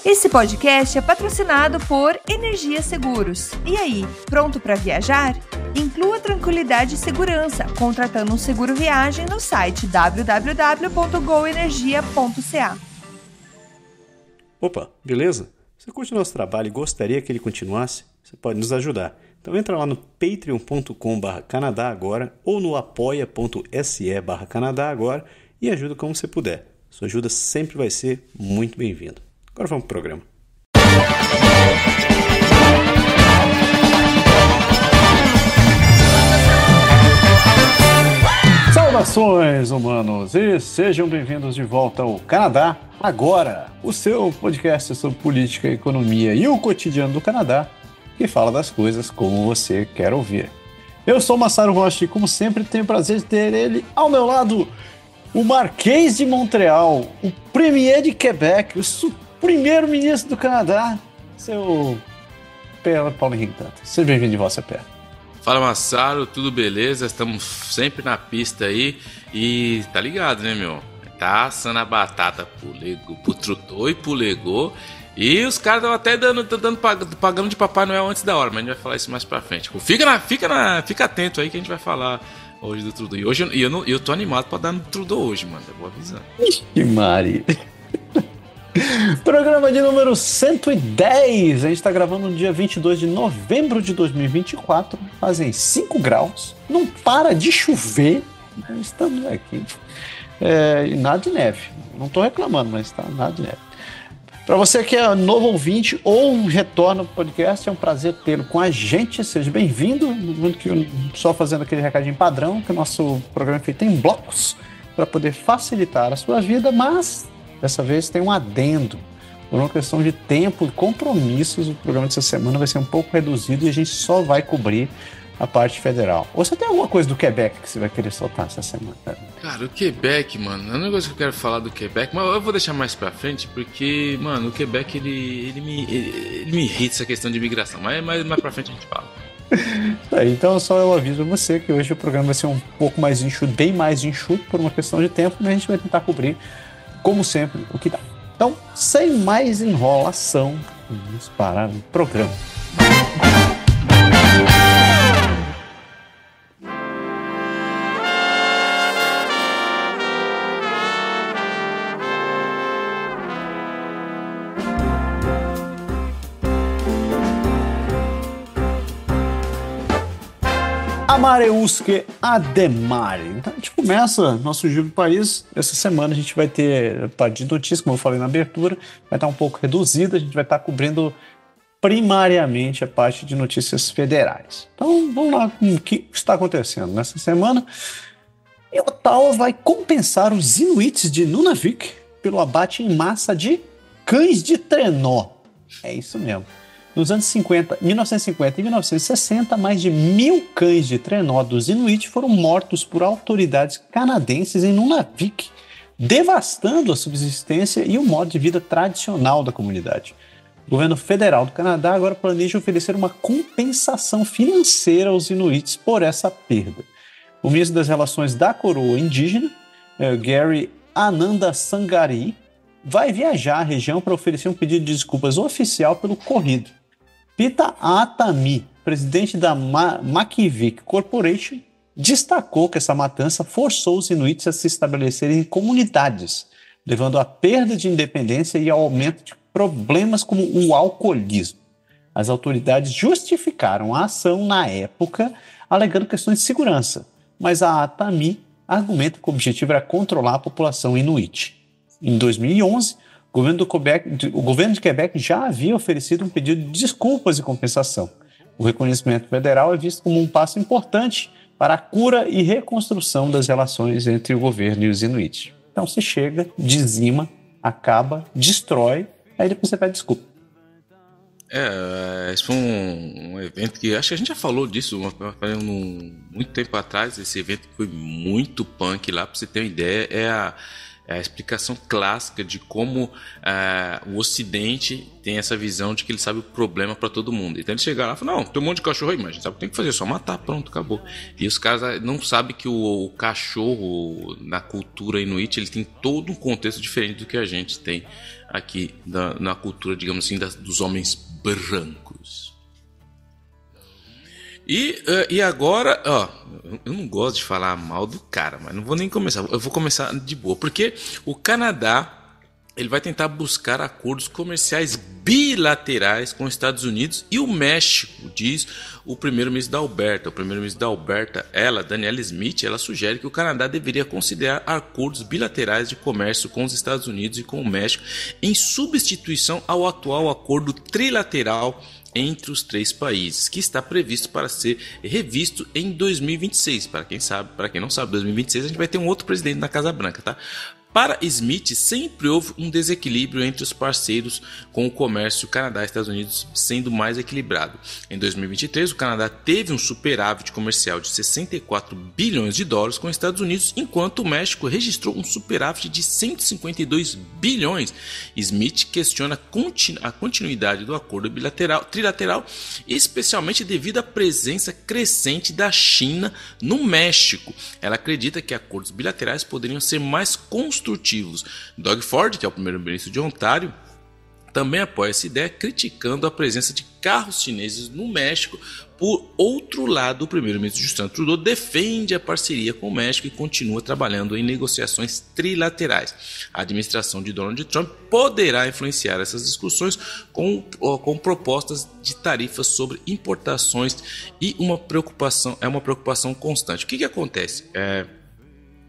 Esse podcast é patrocinado por Energia Seguros. E aí, pronto para viajar? Inclua tranquilidade e segurança contratando um seguro viagem no site www.goenergia.ca. Opa, beleza? Você curte o nosso trabalho e gostaria que ele continuasse? Você pode nos ajudar. Então entra lá no patreon.com/Canadá Agora ou no apoia.se/Canadá Agora e ajuda como você puder. Sua ajuda sempre vai ser muito bem-vinda. Agora vamos pro programa. Saudações, humanos, e sejam bem-vindos de volta ao Canadá Agora, o seu podcast sobre política, economia e o cotidiano do Canadá, que fala das coisas como você quer ouvir. Eu sou o Massaro Rocha e, como sempre, tenho o prazer de ter ele ao meu lado, o Marquês de Montreal, o Premier de Quebec, o primeiro-ministro do Canadá, seu Paulo Henrique Dantas. Seja bem-vindo de volta, Pé. Fala, Massaro, tudo beleza? Estamos sempre na pista aí e tá ligado, né, meu? Tá assando a batata pro Trudeau e pro Legault e os caras estão até pagando de Papai Noel antes da hora, mas a gente vai falar isso mais pra frente. Fica atento aí que a gente vai falar hoje do Trudeau. E hoje eu tô animado pra dar no Trudeau hoje, mano, eu vou avisando. Ixi, Mari. Programa de número 110. A gente está gravando no dia 22 de novembro de 2024. Fazem 5 graus. Não para de chover. Estamos aqui. E nada de neve. Não estou reclamando, mas está nada de neve. Para você que é novo ouvinte ou retorna ao podcast, é um prazer tê-lo com a gente. Seja bem-vindo. Só fazendo aquele recadinho padrão, que o nosso programa é feito em blocos para poder facilitar a sua vida, mas dessa vez tem um adendo. Por uma questão de tempo e compromissos, o programa dessa semana vai ser um pouco reduzido e a gente só vai cobrir a parte federal. Ou você tem alguma coisa do Quebec que você vai querer soltar essa semana? Cara, o Quebec, mano, é um negócio que eu quero falar do Quebec, mas eu vou deixar mais pra frente porque, mano, o Quebec, ele me irrita essa questão de imigração, mas mais pra frente a gente fala. Então só eu aviso a você que hoje o programa vai ser um pouco mais enxuto, bem mais enxuto por uma questão de tempo, mas a gente vai tentar cobrir, como sempre, o que dá. Então, sem mais enrolação, vamos parar o programa. Amareuske Ademare. Então a gente começa nosso Giro do País. Essa semana a gente vai ter a parte de notícias, como eu falei na abertura, vai estar um pouco reduzida, a gente vai estar cobrindo primariamente a parte de notícias federais. Então vamos lá com o que está acontecendo nessa semana. E Ottawa vai compensar os inuits de Nunavik pelo abate em massa de cães de trenó. É isso mesmo. Nos anos 1950 e 1960, mais de 1.000 cães de trenó dos Inuit foram mortos por autoridades canadenses em Nunavik, devastando a subsistência e o modo de vida tradicional da comunidade. O governo federal do Canadá agora planeja oferecer uma compensação financeira aos Inuits por essa perda. O ministro das Relações da Coroa Indígena, Gary Anandasangari, vai viajar à região para oferecer um pedido de desculpas oficial pelo ocorrido. Pita Atami, presidente da Makivik Corporation, destacou que essa matança forçou os inuits a se estabelecerem em comunidades, levando à perda de independência e ao aumento de problemas como o alcoolismo. As autoridades justificaram a ação na época, alegando questões de segurança, mas a Atami argumenta que o objetivo era controlar a população inuit. Em 2011, o governo de Quebec já havia oferecido um pedido de desculpas e compensação. O reconhecimento federal é visto como um passo importante para a cura e reconstrução das relações entre o governo e os inuits. Então você chega, dizima, acaba, destrói, aí depois você pede desculpa. Esse foi um evento que acho que a gente já falou disso muito tempo atrás. Esse evento foi muito punk lá, pra você ter uma ideia. É a explicação clássica de como o Ocidente tem essa visão de que ele sabe o problema para todo mundo. Então ele chega lá e fala, não, tem um monte de cachorro aí, mas a gente sabe o que tem que fazer, só matar, pronto, acabou. E os caras não sabem que o cachorro, na cultura inuit, ele tem todo um contexto diferente do que a gente tem aqui na cultura, digamos assim, dos homens brancos. E agora, ó, eu não gosto de falar mal do cara, mas não vou nem começar. Eu vou começar de boa, porque o Canadá ele vai tentar buscar acordos comerciais bilaterais com os Estados Unidos e o México, diz o primeiro-ministro da Alberta. O primeiro-ministro da Alberta, Danielle Smith, ela sugere que o Canadá deveria considerar acordos bilaterais de comércio com os Estados Unidos e com o México em substituição ao atual acordo trilateral entre os 3 países, que está previsto para ser revisto em 2026. Para quem não sabe, 2026 a gente vai ter um outro presidente na Casa Branca, tá? Para Smith, sempre houve um desequilíbrio entre os parceiros, com o comércio Canadá e Estados Unidos sendo mais equilibrado. Em 2023, o Canadá teve um superávit comercial de 64 bilhões de dólares com os Estados Unidos, enquanto o México registrou um superávit de 152 bilhões. Smith questiona a continuidade do acordo trilateral, especialmente devido à presença crescente da China no México. Ela acredita que acordos bilaterais poderiam ser mais construtivos. Doug Ford, que é o primeiro-ministro de Ontário, também apoia essa ideia, criticando a presença de carros chineses no México. Por outro lado, o primeiro-ministro Justin Trudeau defende a parceria com o México e continua trabalhando em negociações trilaterais. A administração de Donald Trump poderá influenciar essas discussões com propostas de tarifas sobre importações e uma preocupação constante. O que acontece?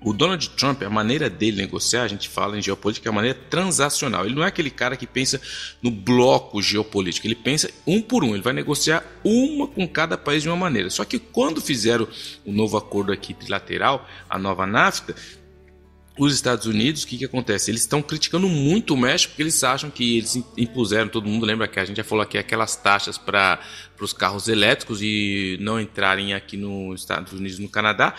O Donald Trump, a maneira dele negociar, a gente fala em geopolítica, é a maneira transacional. Ele não é aquele cara que pensa no bloco geopolítico, ele pensa um por um, ele vai negociar uma com cada país de uma maneira. Só que quando fizeram o novo acordo aqui trilateral, a nova NAFTA, os Estados Unidos, o que acontece? Eles estão criticando muito o México porque eles acham que eles impuseram, todo mundo lembra que a gente já falou aqui, aquelas taxas para os carros elétricos e não entrarem aqui nos Estados Unidos e no Canadá,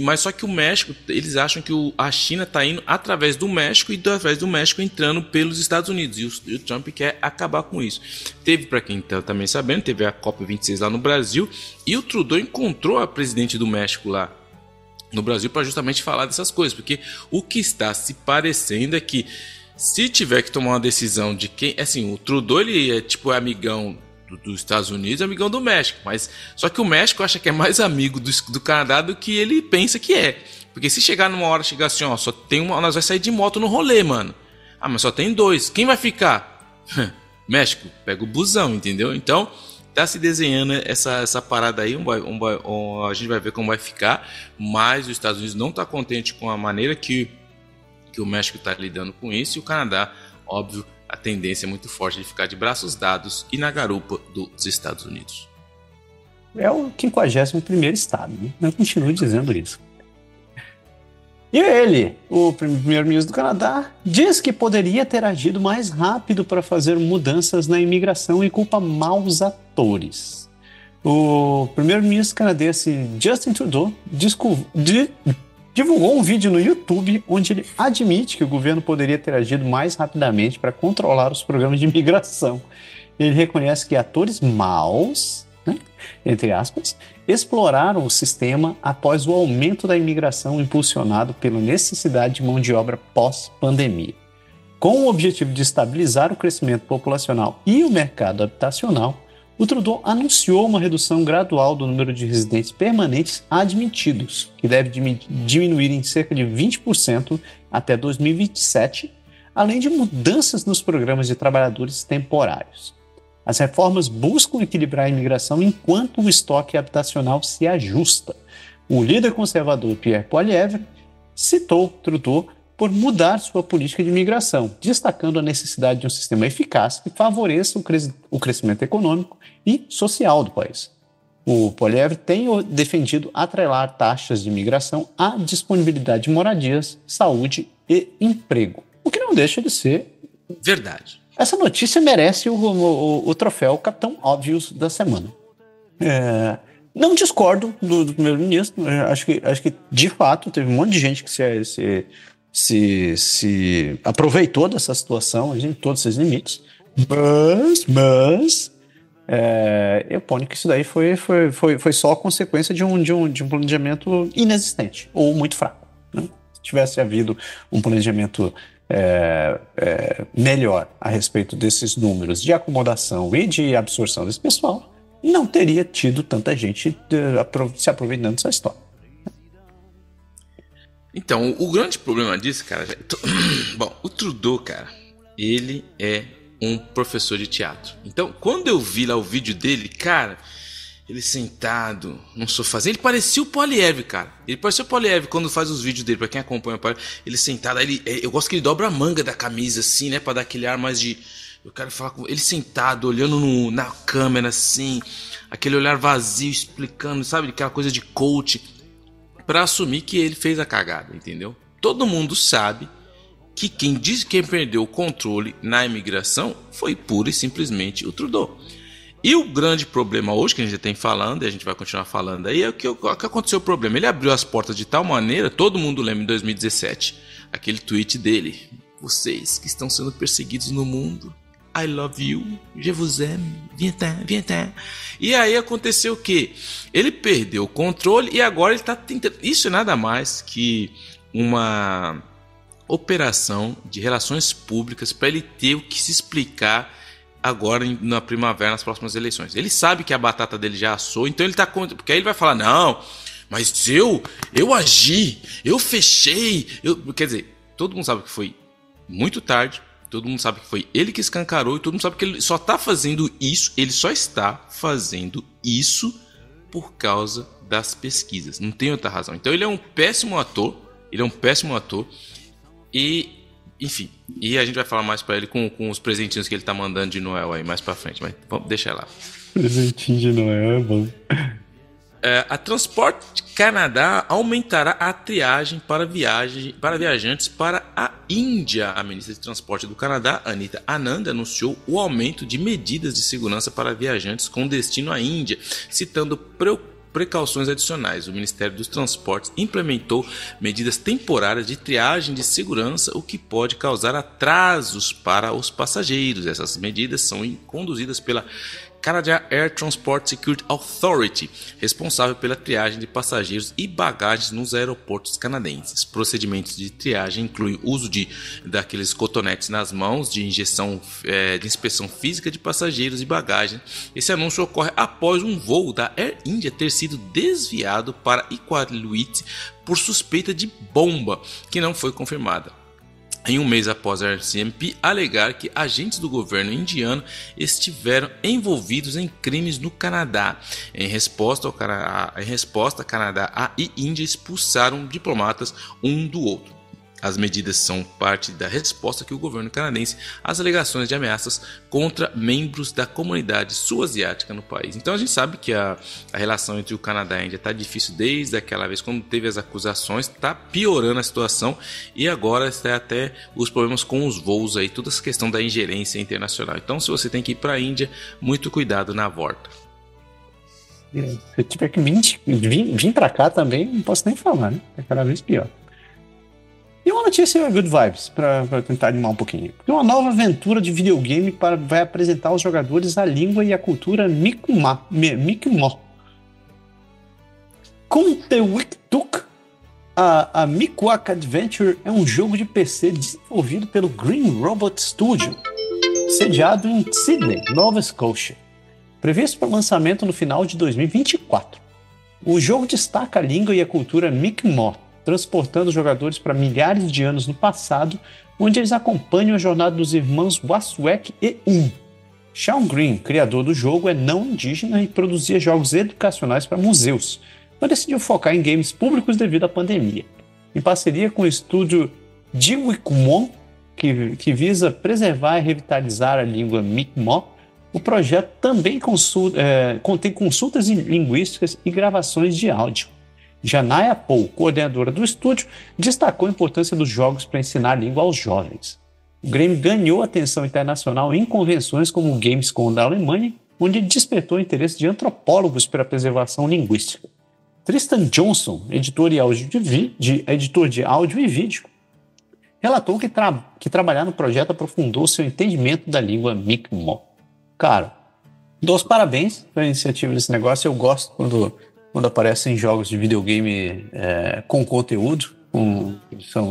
mas só que o México, eles acham que a China está indo através do México e através do México entrando pelos Estados Unidos, e o Trump quer acabar com isso. Teve, para quem está também sabendo, teve a COP26 lá no Brasil e o Trudeau encontrou a presidente do México lá no Brasil para justamente falar dessas coisas, porque o que está se parecendo é que se tiver que tomar uma decisão de quem, assim, o Trudeau ele é tipo amigão dos Estados Unidos, amigão do México, mas só que o México acha que é mais amigo do Canadá do que ele pensa que é, porque se chegar numa hora, chegar assim, ó, só tem uma, nós vai sair de moto no rolê, mano, mas só tem 2, quem vai ficar? México, pega o busão, entendeu? Então tá se desenhando essa parada aí, a gente vai ver como vai ficar, mas os Estados Unidos não está contente com a maneira que o México está lidando com isso, e o Canadá, óbvio, a tendência é muito forte de ficar de braços dados e na garupa dos Estados Unidos. É o 51º estado, né? Eu continuo dizendo isso. E ele, o primeiro-ministro do Canadá, diz que poderia ter agido mais rápido para fazer mudanças na imigração e culpa maus atores. O primeiro-ministro canadense Justin Trudeau divulgou um vídeo no YouTube onde ele admite que o governo poderia ter agido mais rapidamente para controlar os programas de imigração. Ele reconhece que atores maus, né, entre aspas, exploraram o sistema após o aumento da imigração impulsionado pela necessidade de mão de obra pós-pandemia. Com o objetivo de estabilizar o crescimento populacional e o mercado habitacional, o Trudeau anunciou uma redução gradual do número de residentes permanentes admitidos, que deve diminuir em cerca de 20% até 2027, além de mudanças nos programas de trabalhadores temporários. As reformas buscam equilibrar a imigração enquanto o estoque habitacional se ajusta. O líder conservador Pierre Poilievre citou Trudeau por mudar sua política de imigração, destacando a necessidade de um sistema eficaz que favoreça o crescimento econômico e social do país. O Poilievre tem defendido atrelar taxas de imigração à disponibilidade de moradias, saúde e emprego, o que não deixa de ser verdade. Essa notícia merece o troféu Capitão Óbvios da semana. Não discordo do primeiro-ministro. Acho que, de fato, teve um monte de gente que se se aproveitou dessa situação, em todos esses limites, mas eu ponho que isso daí foi só consequência de um planejamento inexistente, ou muito fraco, né? Se tivesse havido um planejamento melhor a respeito desses números de acomodação e de absorção desse pessoal, não teria tido tanta gente se aproveitando dessa história. Então, o grande problema disso, cara... Bom, o Trudeau, cara, ele é um professor de teatro. Então, quando eu vi lá o vídeo dele, cara, ele sentado num sofazinho, ele parecia o Poilievre, cara. Ele parecia o Poilievre quando faz os vídeos dele, pra quem acompanha o Poilievre. Ele sentado, aí eu gosto que ele dobra a manga da camisa, assim, né, pra dar aquele ar mais de... Eu quero falar com ele sentado, olhando na câmera, assim, aquele olhar vazio, explicando, sabe, aquela coisa de coach, pra assumir que ele fez a cagada, entendeu? Todo mundo sabe que quem perdeu o controle na imigração foi pura e simplesmente o Trudeau. E o grande problema hoje, que a gente já tem falando, e a gente vai continuar falando aí, é o que aconteceu o problema. Ele abriu as portas de tal maneira, todo mundo lembra em 2017, aquele tweet dele: vocês que estão sendo perseguidos no mundo, I love you, je vous aime, viens. E aí aconteceu o quê? Ele perdeu o controle e agora ele está tentando... Isso é nada mais que uma operação de relações públicas para ele ter o que se explicar agora na primavera, nas próximas eleições. Ele sabe que a batata dele já assou, então ele está contra, porque aí ele vai falar: não, mas eu agi, eu fechei, quer dizer, todo mundo sabe que foi muito tarde, todo mundo sabe que foi ele que escancarou, e todo mundo sabe que ele só está fazendo isso, por causa das pesquisas, não tem outra razão. Então ele é um péssimo ator, e, enfim, e a gente vai falar mais pra ele com os presentinhos que ele tá mandando de Noel aí mais pra frente, mas vamos deixar lá. Presentinho de Noel é bom. A Transport Canadá aumentará a triagem para viajantes para a Índia. A ministra de Transporte do Canadá, Anita Anand, anunciou o aumento de medidas de segurança para viajantes com destino à Índia, citando precauções adicionais. O Ministério dos Transportes implementou medidas temporárias de triagem de segurança, o que pode causar atrasos para os passageiros. Essas medidas são conduzidas pela Canada Air Transport Security Authority, responsável pela triagem de passageiros e bagagens nos aeroportos canadenses. Procedimentos de triagem incluem o uso daqueles cotonetes nas mãos, de injeção de inspeção física de passageiros e bagagem. Esse anúncio ocorre após um voo da Air India ter sido desviado para Iqaluit por suspeita de bomba, que não foi confirmada, em um mês após a RCMP alegar que agentes do governo indiano estiveram envolvidos em crimes no Canadá. Em resposta, Canadá e Índia expulsaram diplomatas um do outro. As medidas são parte da resposta que o governo canadense às alegações de ameaças contra membros da comunidade sul-asiática no país. Então a gente sabe que a relação entre o Canadá e a Índia está difícil desde aquela vez quando teve as acusações, está piorando a situação e agora está até os problemas com os voos aí, toda essa questão da ingerência internacional. Então se você tem que ir para a Índia, muito cuidado na volta. Se tiver que vir para cá também, não posso nem falar, né? É cada vez pior. E uma notícia good vibes, para tentar animar um pouquinho. Porque uma nova aventura de videogame vai apresentar aos jogadores a língua e a cultura Mi'kmaq. Com The Wiktuk, a Mi'kmaq Adventure é um jogo de PC desenvolvido pelo Green Robot Studio, sediado em Sydney, Nova Scotia, previsto para lançamento no final de 2024. O jogo destaca a língua e a cultura Mi'kmaq, transportando os jogadores para milhares de anos no passado, onde eles acompanham a jornada dos irmãos Waswek e Sean Green, criador do jogo, é não indígena e produzia jogos educacionais para museus, mas decidiu focar em games públicos devido à pandemia. Em parceria com o estúdio Jiwikumon, que visa preservar e revitalizar a língua Mi'kmaq, o projeto também contém consultas linguísticas e gravações de áudio. Janaya Paul, coordenadora do estúdio, destacou a importância dos jogos para ensinar a língua aos jovens. O game ganhou atenção internacional em convenções como o Gamescom da Alemanha, onde despertou o interesse de antropólogos pela preservação linguística. Tristan Johnson, editor de áudio e vídeo, relatou que trabalhar no projeto aprofundou seu entendimento da língua Mi'kmaq. Cara, dou os parabéns pela iniciativa desse negócio. Eu gosto quando aparecem jogos de videogame com conteúdo,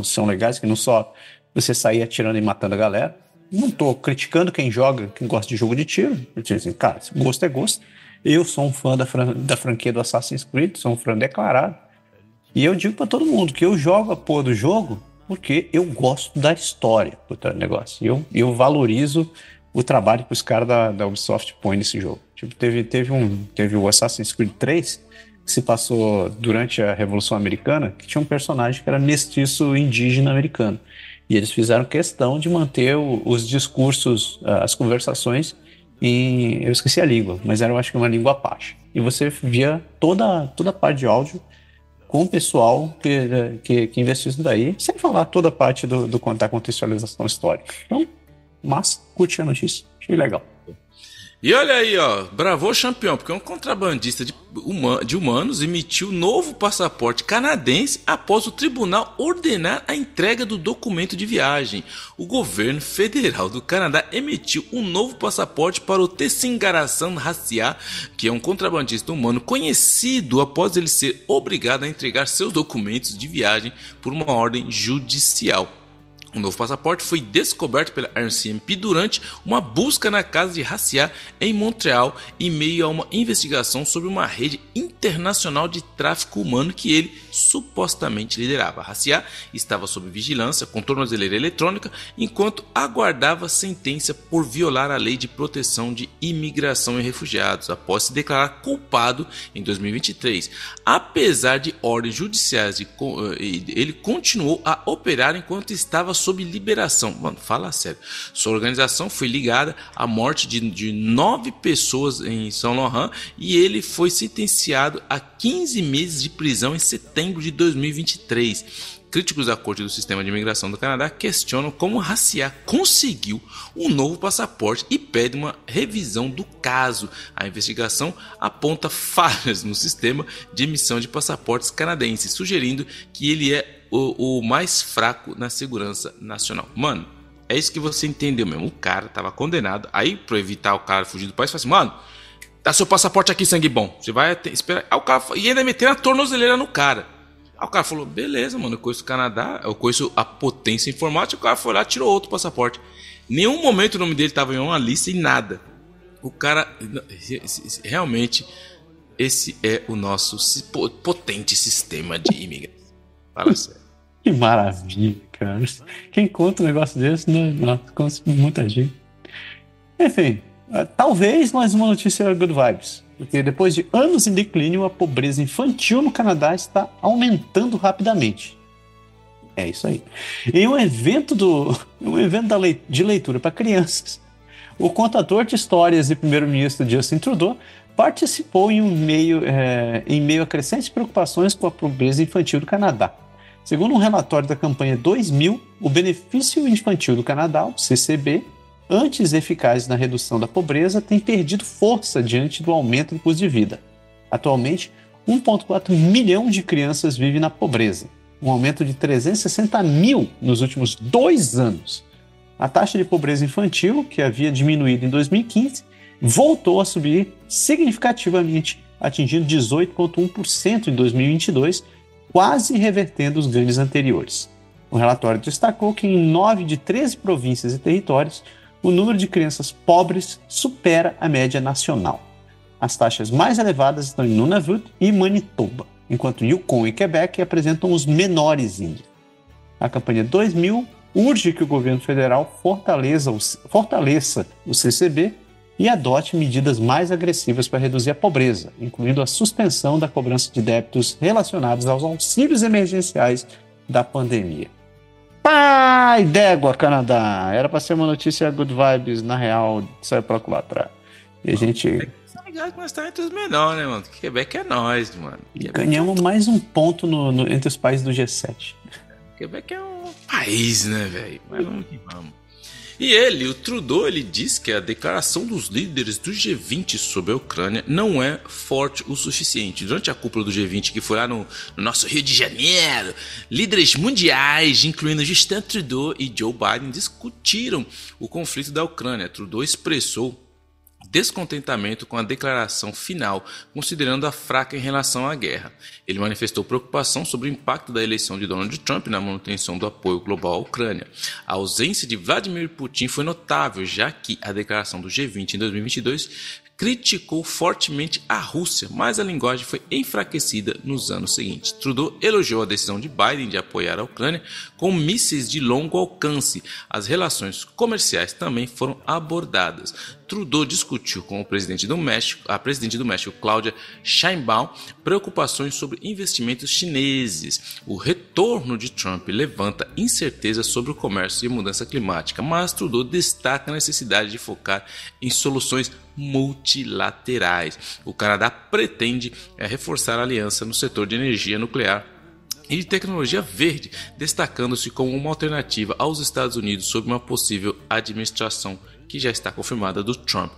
são legais, que não só você sair atirando e matando a galera. Não tô criticando quem joga, quem gosta de jogo de tiro, porque assim, cara, gosto é gosto. Eu sou um fã da franquia do Assassin's Creed, sou um fã declarado. E eu digo pra todo mundo que eu jogo a porra do jogo porque eu gosto da história do negócio. Eu valorizo o trabalho que os caras da Ubisoft põem nesse jogo. Tipo, teve o Assassin's Creed 3, que se passou durante a Revolução Americana, que tinha um personagem que era mestiço indígena americano. E eles fizeram questão de manter os discursos, as conversações eu esqueci a língua, mas era, eu acho que uma língua Apache. E você via toda a parte de áudio com o pessoal que investiu isso daí, sem falar toda a parte da contextualização histórica. Então, mas curti a notícia, achei legal. E olha aí, ó, bravou o campeão, porque um contrabandista de humanos emitiu novo passaporte canadense após o tribunal ordenar a entrega do documento de viagem. O governo federal do Canadá emitiu um novo passaporte para o Tessingarasan Hasia, que é um contrabandista humano conhecido após ele ser obrigado a entregar seus documentos de viagem por uma ordem judicial. O novo passaporte foi descoberto pela RCMP durante uma busca na casa de Hasia em Montreal, em meio a uma investigação sobre uma rede internacional de tráfico humano que ele supostamente liderava. Hasia estava sob vigilância com tornozeleira eletrônica enquanto aguardava sentença por violar a lei de proteção de imigração e refugiados, após se declarar culpado em 2023. Apesar de ordens judiciais, ele continuou a operar enquanto estava sob liberação. Mano, fala sério. Sua organização foi ligada à morte de 9 pessoas em São Laurent e ele foi sentenciado a 15 meses de prisão em setembro de 2023. Críticos da Corte do Sistema de Imigração do Canadá questionam como Hasia conseguiu um novo passaporte e pedem uma revisão do caso. A investigação aponta falhas no sistema de emissão de passaportes canadenses, sugerindo que ele é o mais fraco na segurança nacional. Mano, é isso que você entendeu mesmo. O cara tava condenado. Aí, pra evitar o cara fugir do país, fala assim, mano, dá seu passaporte aqui, sangue bom. Você vai esperar. Aí o cara, e ainda meter a tornozeleira no cara. Aí o cara falou, beleza, mano, eu conheço o Canadá, eu conheço a potência informática. O cara foi lá e tirou outro passaporte. Nenhum momento o nome dele tava em uma lista e nada. O cara, realmente, esse é o nosso potente sistema de imigração. Fala sério. Que maravilha, cara. Quem conta um negócio desse, não conta muita gente. Enfim, talvez mais uma notícia good vibes. Porque depois de anos em declínio, a pobreza infantil no Canadá está aumentando rapidamente. É isso aí. Em um evento de leitura para crianças, o contador de histórias e primeiro-ministro Justin Trudeau participou em meio a crescentes preocupações com a pobreza infantil do Canadá. Segundo um relatório da campanha 2000, o Benefício Infantil do Canadá, o CCB, antes eficaz na redução da pobreza, tem perdido força diante do aumento do custo de vida. Atualmente, 1,4 milhão de crianças vivem na pobreza, um aumento de 360 mil nos últimos 2 anos. A taxa de pobreza infantil, que havia diminuído em 2015, voltou a subir significativamente, atingindo 18,1% em 2022, quase revertendo os ganhos anteriores. O relatório destacou que em 9 de 13 províncias e territórios, o número de crianças pobres supera a média nacional. As taxas mais elevadas estão em Nunavut e Manitoba, enquanto Yukon e Quebec apresentam os menores índices. A campanha 2000 urge que o governo federal fortaleça o CCB e adote medidas mais agressivas para reduzir a pobreza, incluindo a suspensão da cobrança de débitos relacionados aos auxílios emergenciais da pandemia. Pai d'égua, Canadá! Era para ser uma notícia good vibes, na real, saiu para atrás. E a gente... Tá ligado que nós estamos entre os menores, né, mano? Quebec é nós, mano. Ganhamos mais um ponto entre os países do G7. Quebec é um país, né, velho? Mas vamos que vamos. E ele, o Trudeau, ele diz que a declaração dos líderes do G20 sobre a Ucrânia não é forte o suficiente. Durante a cúpula do G20, que foi lá no nosso Rio de Janeiro, líderes mundiais, incluindo Justin Trudeau e Joe Biden, discutiram o conflito da Ucrânia. Trudeau expressou descontentamento com a declaração final, considerando-a fraca em relação à guerra. Ele manifestou preocupação sobre o impacto da eleição de Donald Trump na manutenção do apoio global à Ucrânia. A ausência de Vladimir Putin foi notável, já que a declaração do G20 em 2022 criticou fortemente a Rússia, mas a linguagem foi enfraquecida nos anos seguintes. Trudeau elogiou a decisão de Biden de apoiar a Ucrânia com mísseis de longo alcance. As relações comerciais também foram abordadas. Trudeau discutiu com a presidente do México, Claudia Sheinbaum, preocupações sobre investimentos chineses. O retorno de Trump levanta incerteza sobre o comércio e a mudança climática, mas Trudeau destaca a necessidade de focar em soluções multilaterais. O Canadá pretende reforçar a aliança no setor de energia nuclear e de tecnologia verde, destacando-se como uma alternativa aos Estados Unidos sob uma possível administração que já está confirmada do Trump.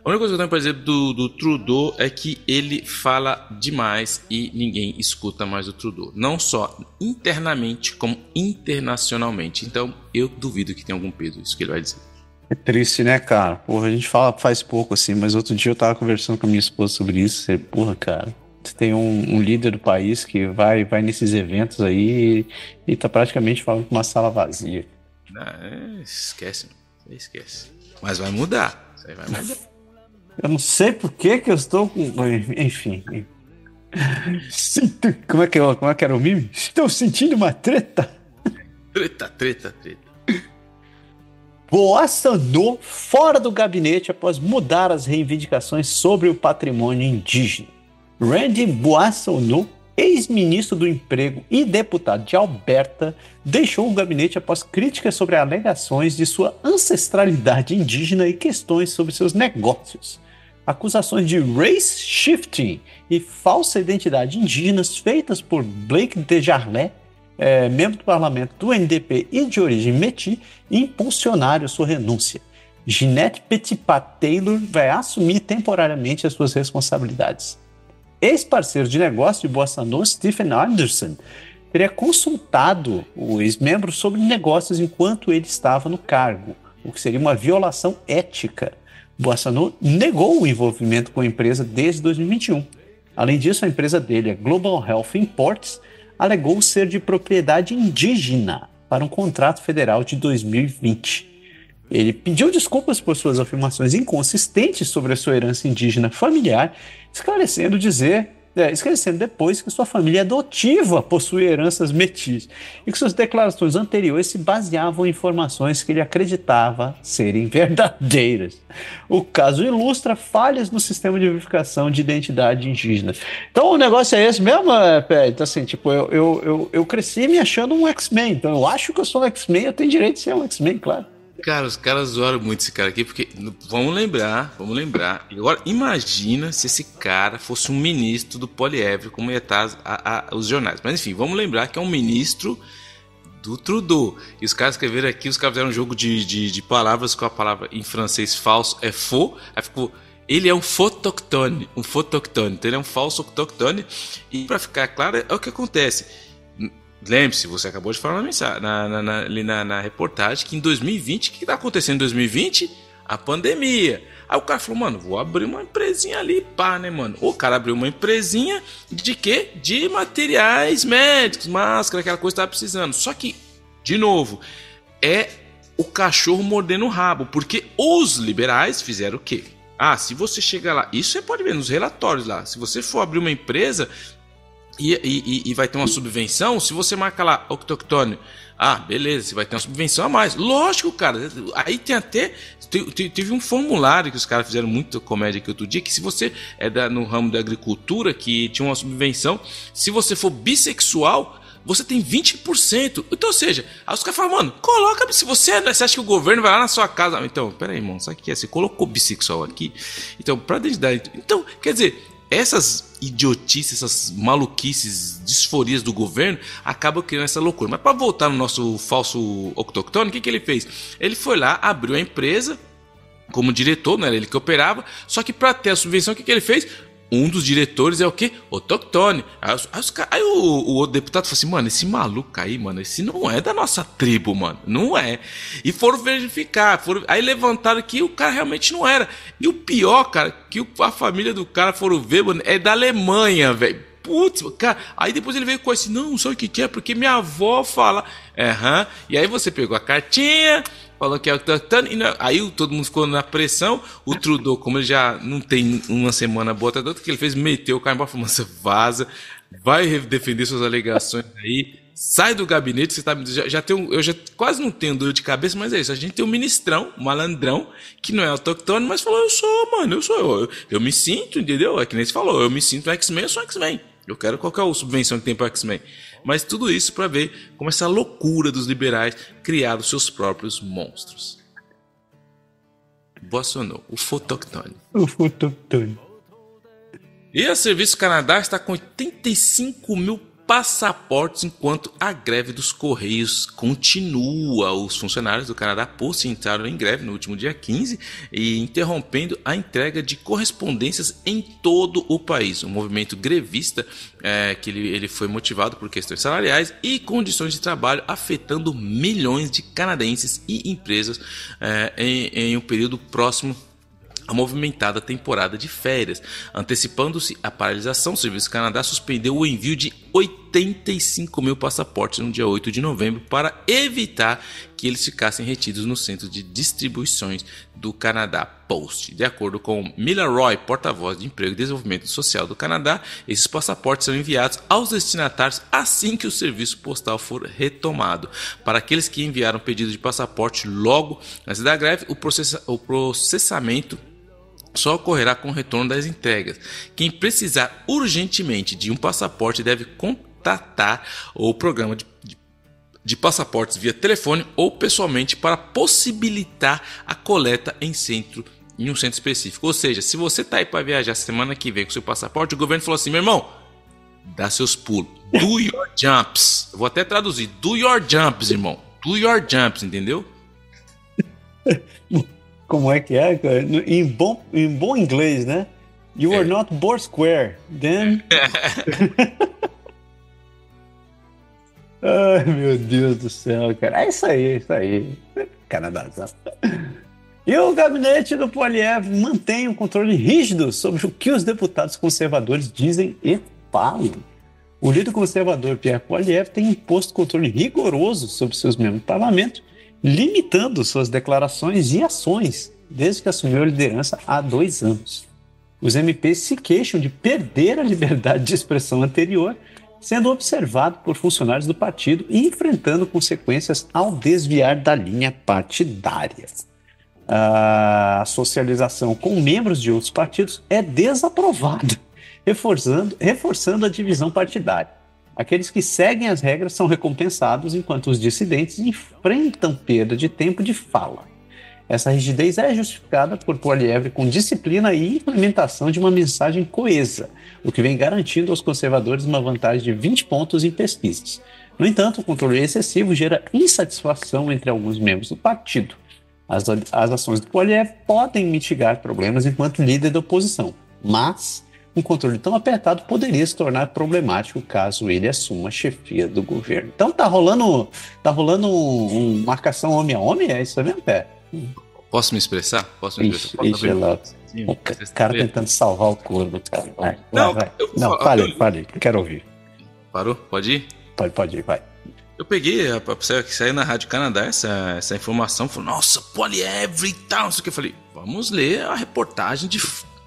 A única coisa que eu tenho para dizer do Trudeau é que ele fala demais e ninguém escuta mais o Trudeau. Não só internamente, como internacionalmente. Então, eu duvido que tenha algum peso isso que ele vai dizer. É triste, né, cara? Porra, a gente fala faz pouco assim, mas outro dia eu tava conversando com a minha esposa sobre isso. Porra, cara, você tem um líder do país que vai nesses eventos aí e tá praticamente falando com uma sala vazia. Não, esquece. Mas vai mudar. Isso aí vai mudar. Eu não sei por que eu estou com... Enfim. Como é que era o meme? Estou sentindo uma treta. Treta. Bolsonaro fora do gabinete após mudar as reivindicações sobre o patrimônio indígena. Randy Bolsonaro, ex-ministro do Emprego e deputado de Alberta, deixou o gabinete após críticas sobre alegações de sua ancestralidade indígena e questões sobre seus negócios. Acusações de race shifting e falsa identidade indígenas feitas por Blake Desjarlais, membro do parlamento do NDP e de origem Métis, impulsionaram sua renúncia. Ginette Petitpas-Taylor vai assumir temporariamente as suas responsabilidades. Ex-parceiro de negócio de Bolsonaro, Stephen Anderson, teria consultado o ex-membro sobre negócios enquanto ele estava no cargo, o que seria uma violação ética. Bolsonaro negou o envolvimento com a empresa desde 2021. Além disso, a empresa dele, a Global Health Imports, alegou ser de propriedade indígena para um contrato federal de 2020. Ele pediu desculpas por suas afirmações inconsistentes sobre a sua herança indígena familiar, esclarecendo depois que sua família adotiva possui heranças metis e que suas declarações anteriores se baseavam em informações que ele acreditava serem verdadeiras. O caso ilustra falhas no sistema de verificação de identidade indígena. Então o negócio é esse mesmo, então, assim, tipo, eu cresci me achando um X-Men, então eu acho que eu sou um X-Men, eu tenho direito de ser um X-Men, claro. Cara, os caras zoaram muito esse cara aqui, porque vamos lembrar. Agora, imagina se esse cara fosse um ministro do Poliévrio, como ia estar os jornais. Mas enfim, vamos lembrar que é um ministro do Trudeau. E os caras escreveram aqui, os caras fizeram um jogo de palavras com a palavra em francês falso, é faux, aí ficou... Ele é um fotoctone, então ele é um falso autoctone. E para ficar claro, é o que acontece. Lembre-se, você acabou de falar ali na reportagem que em 2020, o que está acontecendo em 2020? A pandemia. Aí o cara falou, mano, vou abrir uma empresinha ali, pá, né, mano? O cara abriu uma empresinha de quê? De materiais médicos, máscara, aquela coisa que estava precisando. Só que, de novo, é o cachorro mordendo o rabo, porque os liberais fizeram o quê? Se você chegar lá, isso você pode ver nos relatórios lá, se você for abrir uma empresa... E vai ter uma subvenção, se você marca lá autoctone, beleza, você vai ter uma subvenção a mais. Lógico, cara. Aí tem até... Teve um formulário que os caras fizeram muita comédia aqui outro dia, que se você no ramo da agricultura, que tinha uma subvenção, se você for bissexual, você tem 20%. Então, ou seja, aí os caras falam, mano, coloca, se você acha que o governo vai lá na sua casa... Então, pera aí, irmão, sabe o que é? Você colocou bissexual aqui, então, pra identidade... Então, quer dizer... essas idiotices, essas maluquices, disforias do governo acabam criando essa loucura. Mas para voltar no nosso falso octoctone, o que ele fez? Ele foi lá, abriu a empresa como diretor, não era ele que operava, só que para ter a subvenção, o que ele fez? Um dos diretores é o quê? Autoctone. Aí o deputado falou assim, mano, esse maluco aí, mano, esse não é da nossa tribo, mano. Não é. E foram verificar. Aí levantaram que o cara realmente não era. E o pior, cara, que a família do cara foram ver, mano, é da Alemanha, velho. Putz, cara. Aí depois ele veio com esse, não sei o que é, porque minha avó fala. E aí você pegou a cartinha, falou que é autoctone, aí todo mundo ficou na pressão. O Trudeau, como ele já não tem uma semana boa, o que ele fez? Meteu o cara embora, falou, você vaza, vai defender suas alegações aí, sai do gabinete, você tá, eu já quase não tenho dor de cabeça, mas é isso, a gente tem um ministrão, um malandrão, que não é autoctone, mas falou, eu sou, eu me sinto, entendeu? É que nem você falou, eu me sinto X-Men, eu sou X-Men. Eu quero qualquer subvenção que tem para X-Men. Mas tudo isso para ver como essa loucura dos liberais criaram seus próprios monstros. Bolsonaro, o Fotoctone. O Fotoctone. E a Serviço Canadá está com 85 mil passaportes enquanto a greve dos Correios continua. Os funcionários do Canadá Post entraram em greve no último dia 15 e interrompendo a entrega de correspondências em todo o país. Um movimento grevista que ele foi motivado por questões salariais e condições de trabalho afetando milhões de canadenses e empresas em um período próximo a movimentada temporada de férias. Antecipando-se a paralisação, o Serviço Canadá suspendeu o envio de 85 mil passaportes no dia 8 de novembro para evitar que eles ficassem retidos no centro de distribuições do Canadá Post. De acordo com Mila Roy, porta-voz de Emprego e Desenvolvimento Social do Canadá, esses passaportes são enviados aos destinatários assim que o serviço postal for retomado. Para aqueles que enviaram pedido de passaporte logo antes da greve, o processamento só ocorrerá com o retorno das entregas. Quem precisar urgentemente de um passaporte deve contatar o programa de passaportes via telefone ou pessoalmente para possibilitar a coleta em um centro específico. Ou seja, se você está aí para viajar semana que vem com seu passaporte, o governo falou assim, meu irmão, dá seus pulos, do your jumps. Eu vou até traduzir, do your jumps, irmão. Do your jumps, entendeu? Como é que é, cara? Em bom inglês, né? You are not bored square. Then... Ai, meu Deus do céu, cara. É isso aí. Canadá. E o gabinete do Poilievre mantém um controle rígido sobre o que os deputados conservadores dizem e falam. O líder conservador Pierre Poilievre tem imposto controle rigoroso sobre seus membros do parlamento, limitando suas declarações e ações desde que assumiu a liderança há 2 anos. Os MPs se queixam de perder a liberdade de expressão anterior, sendo observado por funcionários do partido e enfrentando consequências ao desviar da linha partidária. A socialização com membros de outros partidos é desaprovada, reforçando a divisão partidária. Aqueles que seguem as regras são recompensados, enquanto os dissidentes enfrentam perda de tempo de fala. Essa rigidez é justificada por Poilievre com disciplina e implementação de uma mensagem coesa, o que vem garantindo aos conservadores uma vantagem de 20 pontos em pesquisas. No entanto, o controle excessivo gera insatisfação entre alguns membros do partido. As ações do Poilievre podem mitigar problemas enquanto líder da oposição, mas um controle tão apertado poderia se tornar problemático caso ele assuma a chefia do governo. Então tá rolando uma marcação homem a homem? É isso mesmo, Pé? Posso me expressar? O cara tentando salvar o corpo, cara. Fale, quero ouvir. Parou? Pode ir? Pode ir, vai. Eu peguei, saiu na Rádio Canadá essa informação, falei, nossa, Poilievre e tal, não sei o que. Eu falei, vamos ler a reportagem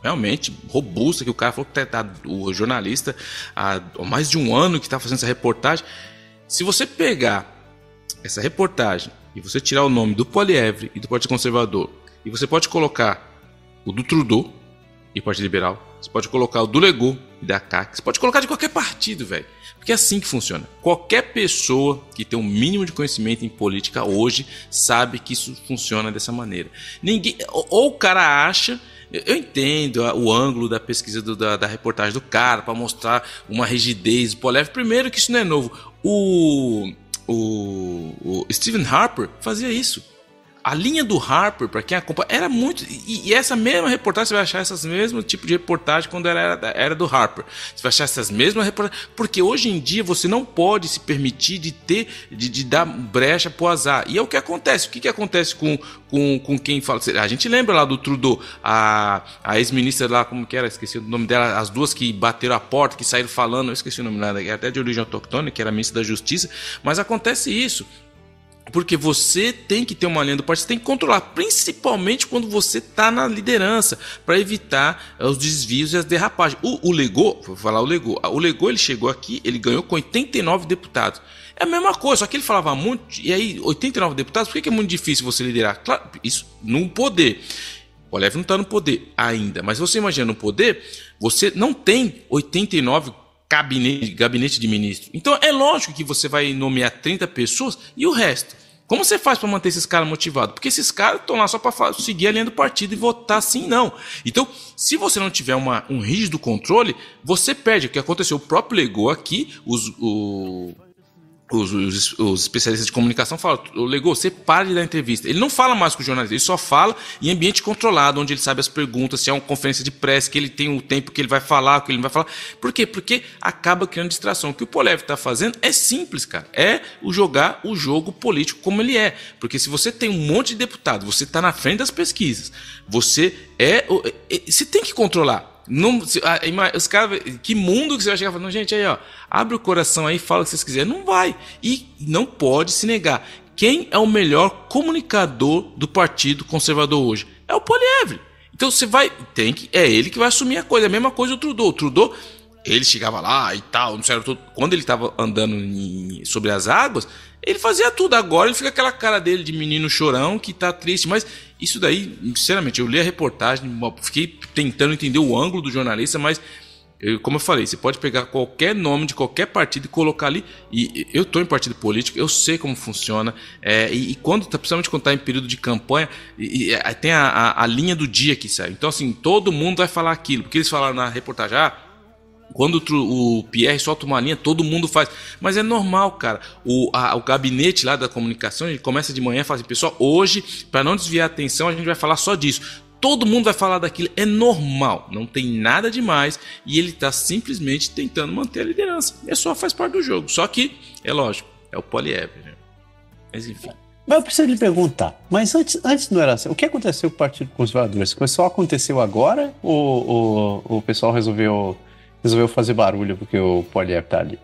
realmente robusta, que o cara falou que o jornalista há mais de 1 ano que está fazendo essa reportagem. Se você pegar essa reportagem e você tirar o nome do Poilievre e do Partido Conservador, e você pode colocar o do Trudeau e Partido Liberal, você pode colocar o do Legault e da CAQ, você pode colocar de qualquer partido, velho. Porque é assim que funciona. Qualquer pessoa que tem um mínimo de conhecimento em política hoje sabe que isso funciona dessa maneira. Ou o cara acha eu entendo o ângulo da pesquisa da reportagem do cara para mostrar uma rigidez do Poilievre. Primeiro que isso não é novo. O Stephen Harper fazia isso. A linha do Harper, para quem acompanha, era muito... E essa mesma reportagem, você vai achar esses mesmos tipos de reportagem quando era do Harper. Você vai achar essas mesmas reportagens. Porque hoje em dia você não pode se permitir de dar brecha pro azar. E é o que acontece. O que acontece com quem fala... A gente lembra lá do Trudeau, a ex-ministra lá, como que era? Esqueci o nome dela. As duas que bateram a porta, que saíram falando. Eu esqueci o nome dela. Até de origem autoctone, que era ministra da Justiça. Mas acontece isso. Porque você tem que ter uma linha do partido, você tem que controlar, principalmente quando você está na liderança, para evitar os desvios e as derrapagens. O Legault, vou falar o Legault ele chegou aqui, ele ganhou com 89 deputados. É a mesma coisa, só que ele falava muito, e aí 89 deputados, por que é muito difícil você liderar? Claro, isso no poder. O Poilievre não está no poder ainda, mas você imagina no poder, você não tem 89 gabinete de ministro. Então é lógico que você vai nomear 30 pessoas e o resto. Como você faz para manter esses caras motivados? Porque esses caras estão lá só para seguir a linha do partido e votar sim, não. Então, se você não tiver um rígido controle, você perde. O que aconteceu? O próprio Legault aqui, os especialistas de comunicação falam: Legault, você para de dar entrevista. Ele não fala mais com o jornalista, ele só fala em ambiente controlado, onde ele sabe as perguntas, se é uma conferência de pressa, que ele tem o tempo que ele vai falar, o que ele não vai falar. Por quê? Porque acaba criando distração. O que o Poilievre está fazendo é simples, cara. É jogar o jogo político como ele é. Porque se você tem um monte de deputado, você está na frente das pesquisas, você tem que controlar. Não, os caras, que mundo que você vai chegar falando, gente, aí ó, abre o coração aí, fala o que vocês quiserem. Não vai. E não pode se negar. Quem é o melhor comunicador do Partido Conservador hoje? É o Poilievre. Então você vai, é ele que vai assumir a coisa. É a mesma coisa do Trudeau. O Trudeau, ele chegava lá e tal, não sei, quando ele estava andando sobre as águas, ele fazia tudo. Agora ele fica aquela cara dele de menino chorão que tá triste. Mas isso daí, sinceramente, eu li a reportagem, fiquei tentando entender o ângulo do jornalista, mas como eu falei, você pode pegar qualquer nome de qualquer partido e colocar ali. E eu estou em partido político, eu sei como funciona. E quando, principalmente quando está em período de campanha, tem a linha do dia que sai. Então, assim, todo mundo vai falar aquilo. Porque eles falaram na reportagem, quando o Pierre solta uma linha, todo mundo faz. Mas é normal, cara. O gabinete lá da comunicação, ele começa de manhã e fala assim: pessoal, hoje, para não desviar a atenção, a gente vai falar só disso. Todo mundo vai falar daquilo. É normal, não tem nada demais. E ele está simplesmente tentando manter a liderança. Só faz parte do jogo. Só que, é lógico, é o Poilievre, né? Mas enfim. Mas eu preciso lhe perguntar, mas antes não era assim, o que aconteceu com o Partido Conservador? Isso só aconteceu agora ou o pessoal resolveu fazer barulho porque o Poilievre tá ali?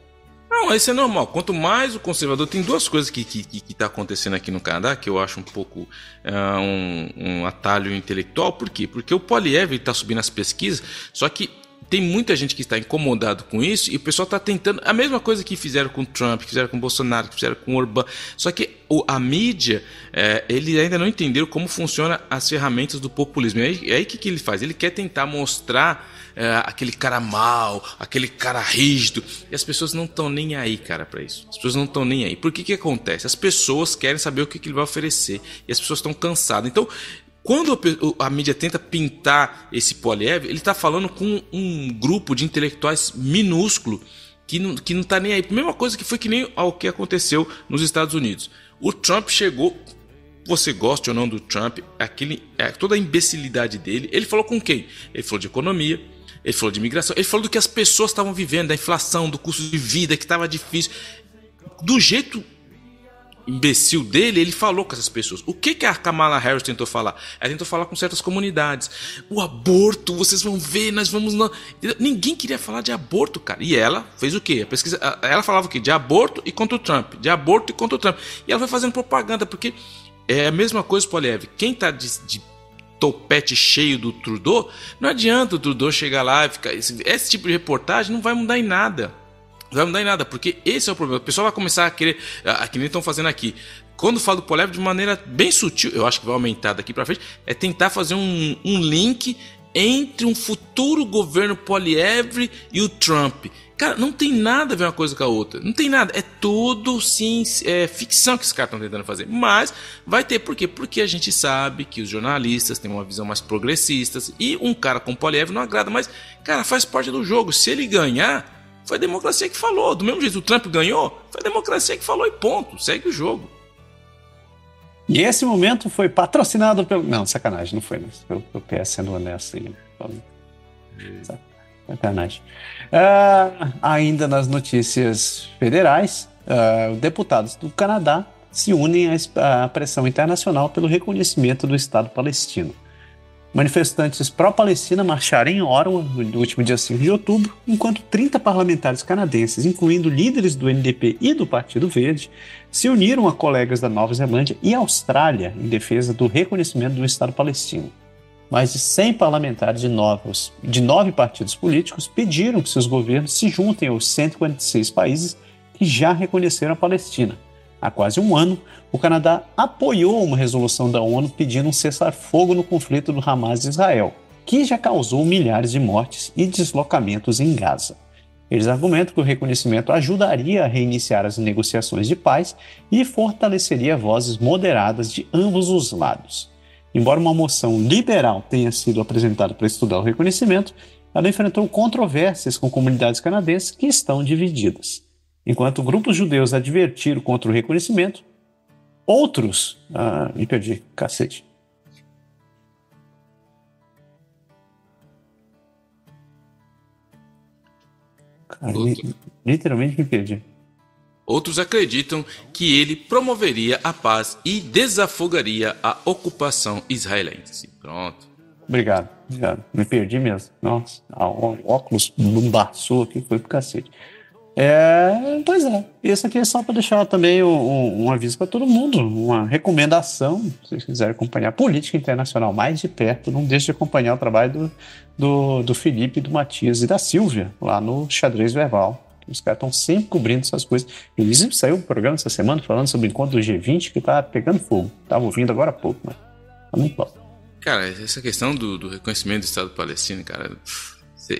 Não, isso é normal. Quanto mais o conservador... Tem duas coisas que tá acontecendo aqui no Canadá, que eu acho um pouco um atalho intelectual. Por quê? Porque o Poilievre está subindo as pesquisas, só que tem muita gente que está incomodado com isso e o pessoal está tentando... A mesma coisa que fizeram com Trump, que fizeram com Bolsonaro, que fizeram com Orbán. Só que a mídia, eles ainda não entenderam como funcionam as ferramentas do populismo. E aí o que ele faz? Ele quer tentar mostrar aquele cara mau, aquele cara rígido. E as pessoas não estão nem aí, cara, para isso. As pessoas não estão nem aí. Por que acontece? As pessoas querem saber o que ele vai oferecer. E as pessoas estão cansadas. Então, quando a mídia tenta pintar esse Poilievre, ele está falando com um grupo de intelectuais minúsculo que não está nem aí. A mesma coisa que foi que nem o que aconteceu nos Estados Unidos. O Trump chegou, você goste ou não do Trump, toda a imbecilidade dele, ele falou com quem? Ele falou de economia, ele falou de imigração, ele falou do que as pessoas estavam vivendo, da inflação, do custo de vida, que estava difícil. Do jeito imbecil dele, ele falou com essas pessoas. O que a Kamala Harris tentou falar? Ela tentou falar com certas comunidades. O aborto, vocês vão ver, nós vamos... Ninguém queria falar de aborto, cara. E ela fez o quê? A pesquisa, ela falava o quê? De aborto e contra o Trump. De aborto e contra o Trump. E ela foi fazendo propaganda, porque é a mesma coisa, Poilievre. Quem tá de topete cheio do Trudeau, não adianta o Trudeau chegar lá e ficar... Esse tipo de reportagem não vai mudar em nada. Não vai mudar em nada, porque esse é o problema. O pessoal vai começar a querer, que nem estão fazendo aqui. Quando falo do Poilievre de maneira bem sutil, eu acho que vai aumentar daqui para frente, é tentar fazer um link entre um futuro governo Poilievre e o Trump. Cara, não tem nada a ver uma coisa com a outra. Não tem nada. É tudo, sim, ficção que esses caras estão tentando fazer. Mas vai ter. Por quê? Porque a gente sabe que os jornalistas têm uma visão mais progressista. E um cara como Poilievre não agrada. Mas, cara, faz parte do jogo. Se ele ganhar, foi a democracia que falou. Do mesmo jeito que o Trump ganhou, foi a democracia que falou e ponto. Segue o jogo. E esse momento foi patrocinado pelo... Não, sacanagem, não foi. Pelo PS sendo honesto aí. Sacanagem. Ainda nas notícias federais, deputados do Canadá se unem à pressão internacional pelo reconhecimento do Estado palestino. Manifestantes pró-Palestina marcharam em Ottawa no último dia 5 de outubro, enquanto 30 parlamentares canadenses, incluindo líderes do NDP e do Partido Verde, se uniram a colegas da Nova Zelândia e Austrália em defesa do reconhecimento do Estado palestino. Mais de 100 parlamentares de 9 partidos políticos pediram que seus governos se juntem aos 146 países que já reconheceram a Palestina. Há quase um ano, o Canadá apoiou uma resolução da ONU pedindo um cessar-fogo no conflito do Hamas e Israel, que já causou milhares de mortes e deslocamentos em Gaza. Eles argumentam que o reconhecimento ajudaria a reiniciar as negociações de paz e fortaleceria vozes moderadas de ambos os lados. Embora uma moção liberal tenha sido apresentada para estudar o reconhecimento, ela enfrentou controvérsias com comunidades canadenses que estão divididas. Enquanto grupos judeus advertiram contra o reconhecimento, outros... me perdi, cacete. Cara, literalmente me perdi. Outros acreditam que ele promoveria a paz e desafogaria a ocupação israelense. Pronto. Obrigado. Me perdi mesmo. Nossa, o óculos embaçou aqui, foi pro cacete. Pois é. Isso aqui é só para deixar também um aviso para todo mundo, uma recomendação, se vocês quiserem acompanhar a política internacional mais de perto, não deixe de acompanhar o trabalho do Felipe, do Matias e da Silvia, lá no Xadrez Verbal. Os caras estão sempre cobrindo essas coisas. Inclusive saiu um programa essa semana falando sobre o encontro do G20 que tá pegando fogo. Tava ouvindo agora há pouco, mas tá muito bom. Cara, essa questão do reconhecimento do Estado palestino, cara,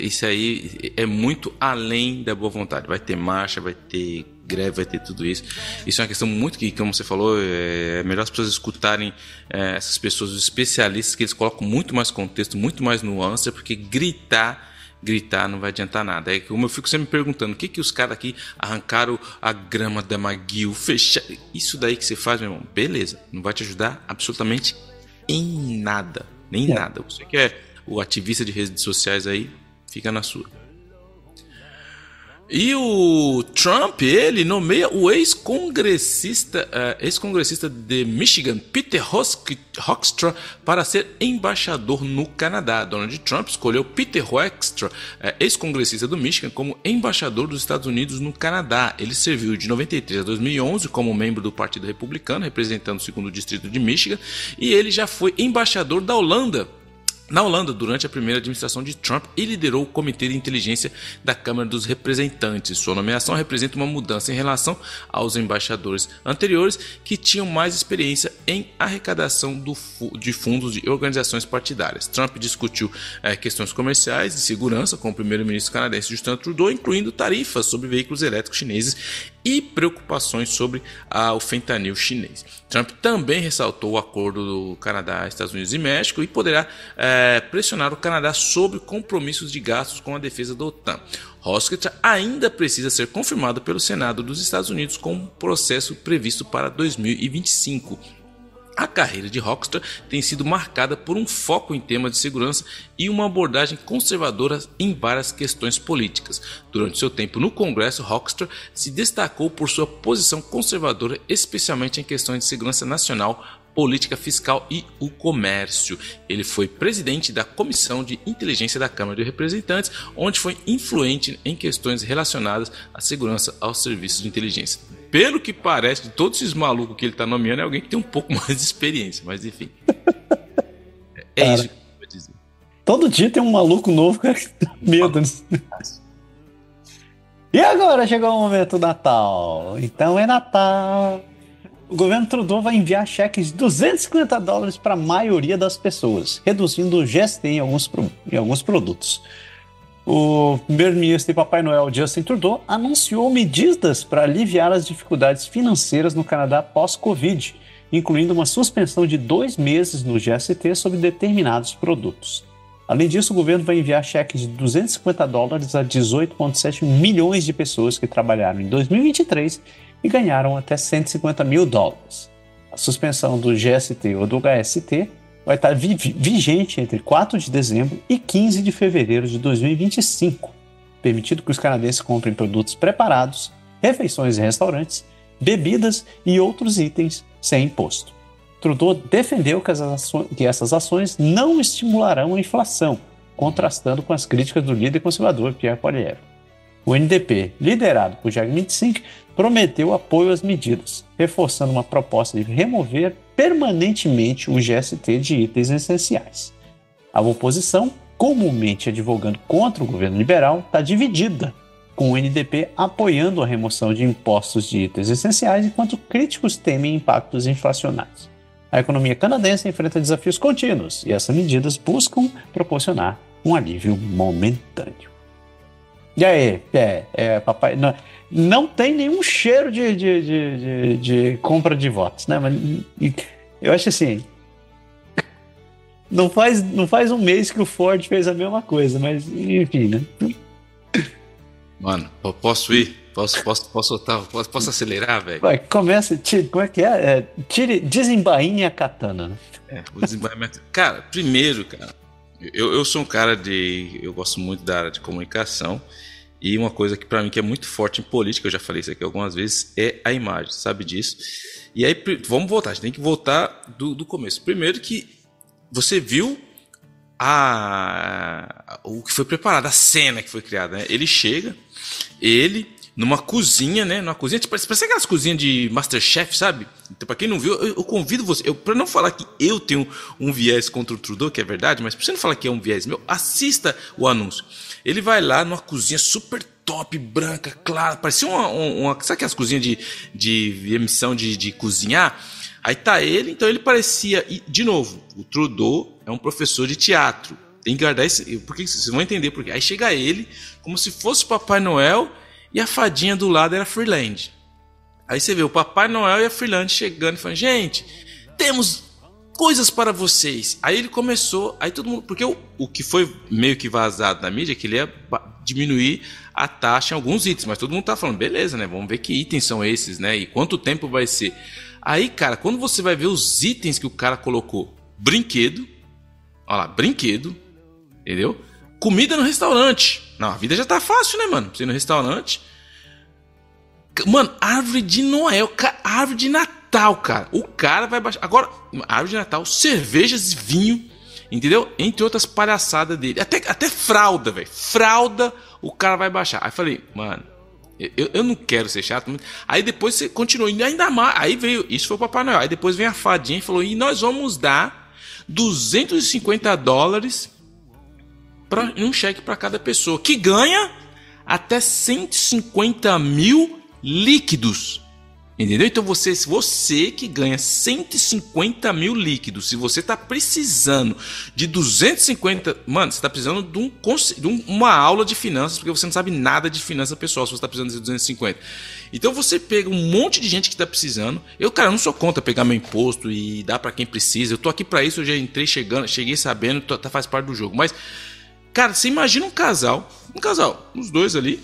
isso aí é muito além da boa vontade. Vai ter marcha, vai ter greve, vai ter tudo isso. Isso é uma questão muito que, como você falou, é melhor as pessoas escutarem essas pessoas, os especialistas, que eles colocam muito mais contexto, muito mais nuance, porque gritar não vai adiantar nada. É como eu fico sempre me perguntando, o que os caras aqui arrancaram a grama da McGill, fecharam? Isso daí que você faz, meu irmão, beleza, não vai te ajudar absolutamente em nada, nem nada. Você que é o ativista de redes sociais aí, fica na sua. E o Trump, ele nomeia o ex-congressista de Michigan, Peter Hoekstra, para ser embaixador no Canadá. Donald Trump escolheu Peter Hoekstra, ex-congressista do Michigan, como embaixador dos Estados Unidos no Canadá. Ele serviu de 93 a 2011 como membro do Partido Republicano, representando o 2º Distrito de Michigan, e ele já foi embaixador da Holanda. Na Holanda, durante a primeira administração de Trump, e liderou o Comitê de Inteligência da Câmara dos Representantes. Sua nomeação representa uma mudança em relação aos embaixadores anteriores, que tinham mais experiência em arrecadação de fundos de organizações partidárias. Trump discutiu questões comerciais e segurança com o primeiro-ministro canadense Justin Trudeau, incluindo tarifas sobre veículos elétricos chineses e preocupações sobre o fentanil chinês. Trump também ressaltou o acordo do Canadá, Estados Unidos e México e poderá pressionar o Canadá sobre compromissos de gastos com a defesa da OTAN. Hoekstra ainda precisa ser confirmado pelo Senado dos Estados Unidos com um processo previsto para 2025. A carreira de Hoekstra tem sido marcada por um foco em temas de segurança e uma abordagem conservadora em várias questões políticas. Durante seu tempo no Congresso, Hoekstra se destacou por sua posição conservadora, especialmente em questões de segurança nacional, política fiscal e o comércio. Ele foi presidente da Comissão de Inteligência da Câmara de Representantes, onde foi influente em questões relacionadas à segurança aos serviços de inteligência. Pelo que parece, de todos esses malucos que ele está nomeando, é alguém que tem um pouco mais de experiência, mas enfim. Cara, isso que eu vou dizer. Todo dia tem um maluco novo, cara, que dá medo. E agora chegou o momento do Natal. Então é Natal. O governo Trudeau vai enviar cheques de $250 para a maioria das pessoas, reduzindo o GST em alguns produtos. O primeiro-ministro e Papai Noel Justin Trudeau anunciou medidas para aliviar as dificuldades financeiras no Canadá pós-Covid, incluindo uma suspensão de 2 meses no GST sobre determinados produtos. Além disso, o governo vai enviar cheques de $250 a 18,7 milhões de pessoas que trabalharam em 2023 e ganharam até $150 mil. A suspensão do GST ou do HST vai estar vigente entre 4 de dezembro e 15 de fevereiro de 2025, permitindo que os canadenses comprem produtos preparados, refeições em restaurantes, bebidas e outros itens sem imposto. Trudeau defendeu que essas ações não estimularão a inflação, contrastando com as críticas do líder conservador Pierre Poilievre. O NDP, liderado por Jagmeet Singh, prometeu apoio às medidas, reforçando uma proposta de remover permanentemente o GST de itens essenciais. A oposição, comumente advogando contra o governo liberal, está dividida, com o NDP apoiando a remoção de impostos de itens essenciais, enquanto críticos temem impactos inflacionários. A economia canadense enfrenta desafios contínuos e essas medidas buscam proporcionar um alívio momentâneo. E aí, papai, não tem nenhum cheiro de compra de votos, né? Mas eu acho assim, não faz um mês que o Ford fez a mesma coisa, mas enfim, né? Mano, posso ir? Posso soltar? Posso acelerar, velho? Vai, começa, como é que é? Desembainhe a katana, né? O desembainhamento. Cara, primeiro, cara, eu sou um cara eu gosto muito da área de comunicação. E uma coisa que pra mim que é muito forte em política, eu já falei isso aqui algumas vezes, é a imagem, sabe disso? E aí, vamos voltar, a gente tem que voltar do começo. Primeiro que você viu o que foi preparado, a cena que foi criada, né? Ele chega, numa cozinha, né? Numa cozinha, tipo, parece aquelas cozinhas de Masterchef, sabe? Então, pra quem não viu, eu convido você, pra não falar que eu tenho um viés contra o Trudeau, que é verdade, mas pra você não falar que é um viés meu, assista o anúncio. Ele vai lá numa cozinha super top, branca, clara, parecia sabe aquelas cozinhas de emissão de cozinhar? Aí tá ele, então ele parecia, e, de novo, o Trudeau é um professor de teatro, tem que guardar isso, porque vocês vão entender por quê. Aí chega ele, como se fosse o Papai Noel, e a fadinha do lado era a Freeland. Aí você vê o Papai Noel e a Freeland chegando e falando, gente, temos coisas para vocês. Aí ele começou, aí todo mundo, porque o que foi meio que vazado na mídia é que ele ia diminuir a taxa em alguns itens, mas todo mundo tá falando, beleza, né, vamos ver que itens são esses, né, e quanto tempo vai ser. Aí, cara, quando você vai ver os itens que o cara colocou, brinquedo, olha lá, brinquedo, entendeu? Comida no restaurante. Não, a vida já tá fácil, né, mano? Você ir no restaurante. Mano, árvore de Noel, árvore de Natal, cara. O cara vai baixar. Agora, árvore de Natal, cervejas e vinho, entendeu? Entre outras palhaçadas dele. Até fralda, velho. Fralda, o cara vai baixar. Aí falei, mano, eu não quero ser chato. Aí depois você continuou indo ainda mais. Aí veio, isso foi o Papai Noel. Aí depois vem a fadinha e falou, e nós vamos dar $250 em um cheque para cada pessoa, que ganha até 150 mil líquidos. Entendeu? Então você que ganha 150 mil líquidos, se você tá precisando de 250, mano, você tá precisando de uma aula de finanças, porque você não sabe nada de finanças pessoal, se você tá precisando de 250. Então você pega um monte de gente que tá precisando. Eu não sou contra pegar meu imposto e dar para quem precisa. Eu tô aqui para isso, eu já cheguei sabendo, faz parte do jogo. Mas, cara, você imagina um casal, os dois ali,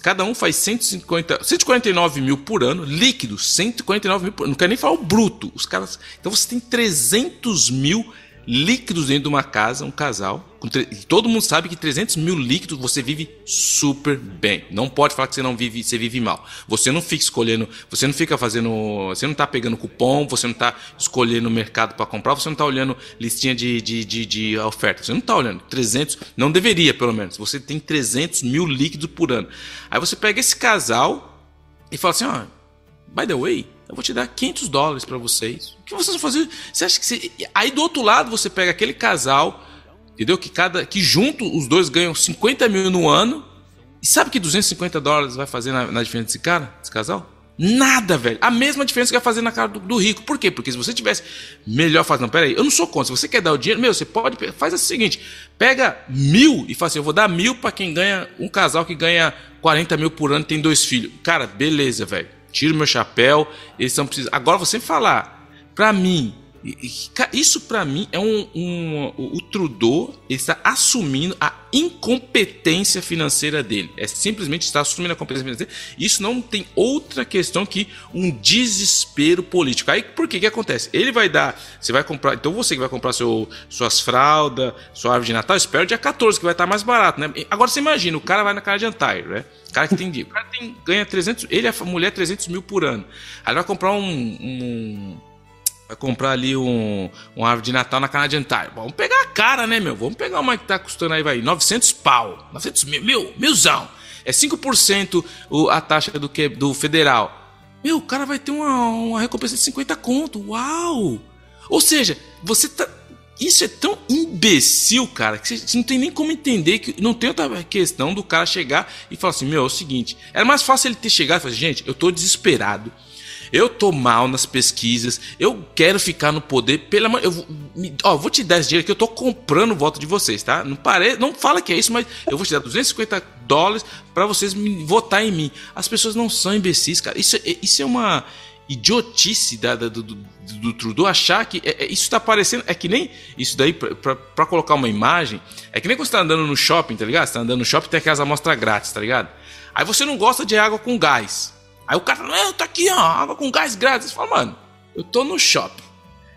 cada um faz 149 mil por ano, líquido, 149 mil por ano, não quero nem falar o bruto, os caras, então você tem 300 mil líquidos dentro de uma casa, um casal, todo mundo sabe que 300 mil líquidos você vive super bem, não pode falar que você não vive, você vive mal, você não fica escolhendo, você não fica fazendo, você não tá pegando cupom, você não tá escolhendo o mercado para comprar, você não tá olhando listinha de oferta, você não tá olhando, 300, não deveria pelo menos, você tem 300 mil líquidos por ano, aí você pega esse casal e fala assim, by the way, eu vou te dar $500 para vocês. O que vocês vão fazer? Você acha que Aí do outro lado você pega aquele casal, entendeu? Que junto os dois ganham 50 mil no ano. E sabe que $250 vai fazer na diferença desse casal? Nada, velho. A mesma diferença que vai fazer na cara do rico. Por quê? Porque se você tivesse melhor fazendo... Não, peraí, eu não sou contra. Se você quer dar o dinheiro, você pode... Faz o seguinte, pega 1.000 e fala assim, eu vou dar 1.000 pra quem ganha... Um casal que ganha 40 mil por ano e tem 2 filhos. Cara, beleza, velho. Tiro meu chapéu, eles estão precisando... Agora você falar, pra mim... Isso pra mim é o Trudeau está assumindo a incompetência financeira dele. É simplesmente está assumindo a competência financeira. Isso não tem outra questão que um desespero político. Aí por que acontece? Ele vai dar, você vai comprar, então você que vai comprar suas fraldas, sua árvore de Natal, espera o dia 14 que vai estar mais barato, né? Agora você imagina, o cara vai na Canadian Tire, né? O cara ganha 300, ele e a mulher 300 mil por ano. Aí ele vai comprar vai comprar ali uma árvore de Natal na Canadian Tire. Vamos pegar a cara, né, meu? Vamos pegar uma que tá custando aí, vai, 900 pau. 900 mil, milzão. É 5% a taxa do federal. Meu, o cara vai ter uma recompensa de 50 conto. Uau! Ou seja, você tá... Isso é tão imbecil, cara, que você não tem nem como entender, que não tem outra questão do cara chegar e falar assim, meu, é o seguinte, era mais fácil ele ter chegado e falar, gente, eu tô desesperado. Eu tô mal nas pesquisas, eu quero ficar no poder, vou te dar esse dinheiro que eu tô comprando o voto de vocês, tá? Não fala que é isso, mas eu vou te dar $250 para vocês votar em mim. As pessoas não são imbecis, cara. Isso é uma idiotice do Trudeau achar que isso tá parecendo, é que nem isso daí, pra colocar uma imagem, é que nem quando você tá andando no shopping, tá ligado? Você tá andando no shopping e tem aquelas amostras grátis, tá ligado? Aí você não gosta de água com gás. Aí o cara fala, tá aqui, ó, água com gás grátis. Você fala, mano, eu tô no shopping,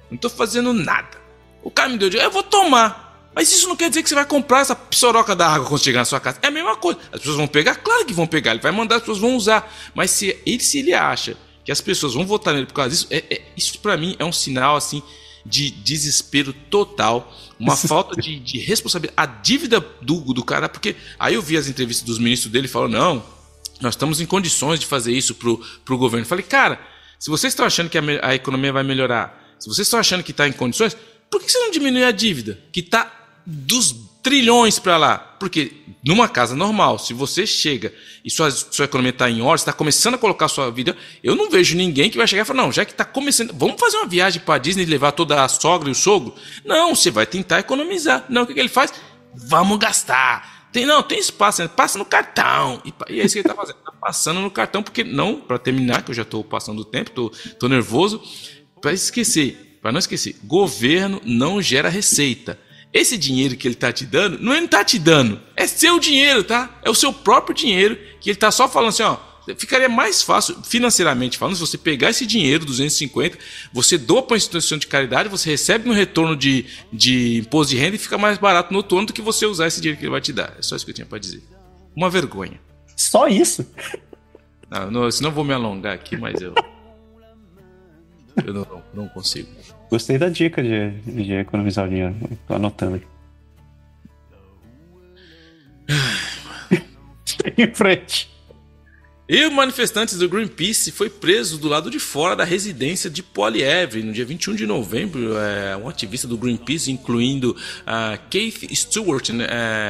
não tô fazendo nada. O cara me deu dinheiro, eu vou tomar. Mas isso não quer dizer que você vai comprar essa psoroca da água quando chegar na sua casa. É a mesma coisa. As pessoas vão pegar? Claro que vão pegar. Ele vai mandar, as pessoas vão usar. Mas se ele acha que as pessoas vão votar nele por causa disso, isso pra mim é um sinal, assim, de desespero total. Uma falta de responsabilidade. A dívida do cara, porque aí eu vi as entrevistas dos ministros dele e falou, não, nós estamos em condições de fazer isso pro governo. Eu falei, cara, se vocês estão achando que a economia vai melhorar, se vocês estão achando que está em condições, por que você não diminui a dívida? Que está dos trilhões para lá. Porque numa casa normal, se você chega e sua economia está em ordem, você está começando a colocar a sua vida, eu não vejo ninguém que vai chegar e falar, não, já que está começando, vamos fazer uma viagem para Disney e levar toda a sogra e o sogro? Não, você vai tentar economizar. Não, o que ele faz? Vamos gastar. Tem espaço, passa no cartão. E é isso que ele tá fazendo. Tá passando no cartão, porque não, para terminar, que eu já tô passando o tempo, tô nervoso, para não esquecer, governo não gera receita. Esse dinheiro que ele tá te dando, não ele tá te dando, é seu dinheiro, tá? É o seu próprio dinheiro, que ele tá só falando assim, ó, ficaria mais fácil, financeiramente falando, se você pegar esse dinheiro, 250, você doa para uma instituição de caridade, você recebe um retorno de imposto de renda e fica mais barato no outono do que você usar esse dinheiro que ele vai te dar. É só isso que eu tinha para dizer. Uma vergonha. Só isso? Não, senão eu vou me alongar aqui, mas eu não consigo. Gostei da dica de economizar o dinheiro. Tô anotando aqui. Em frente. E o manifestantes do Greenpeace foi preso do lado de fora da residência de Poilievre no dia 21 de novembro. Um ativista do Greenpeace, incluindo Keith Stewart,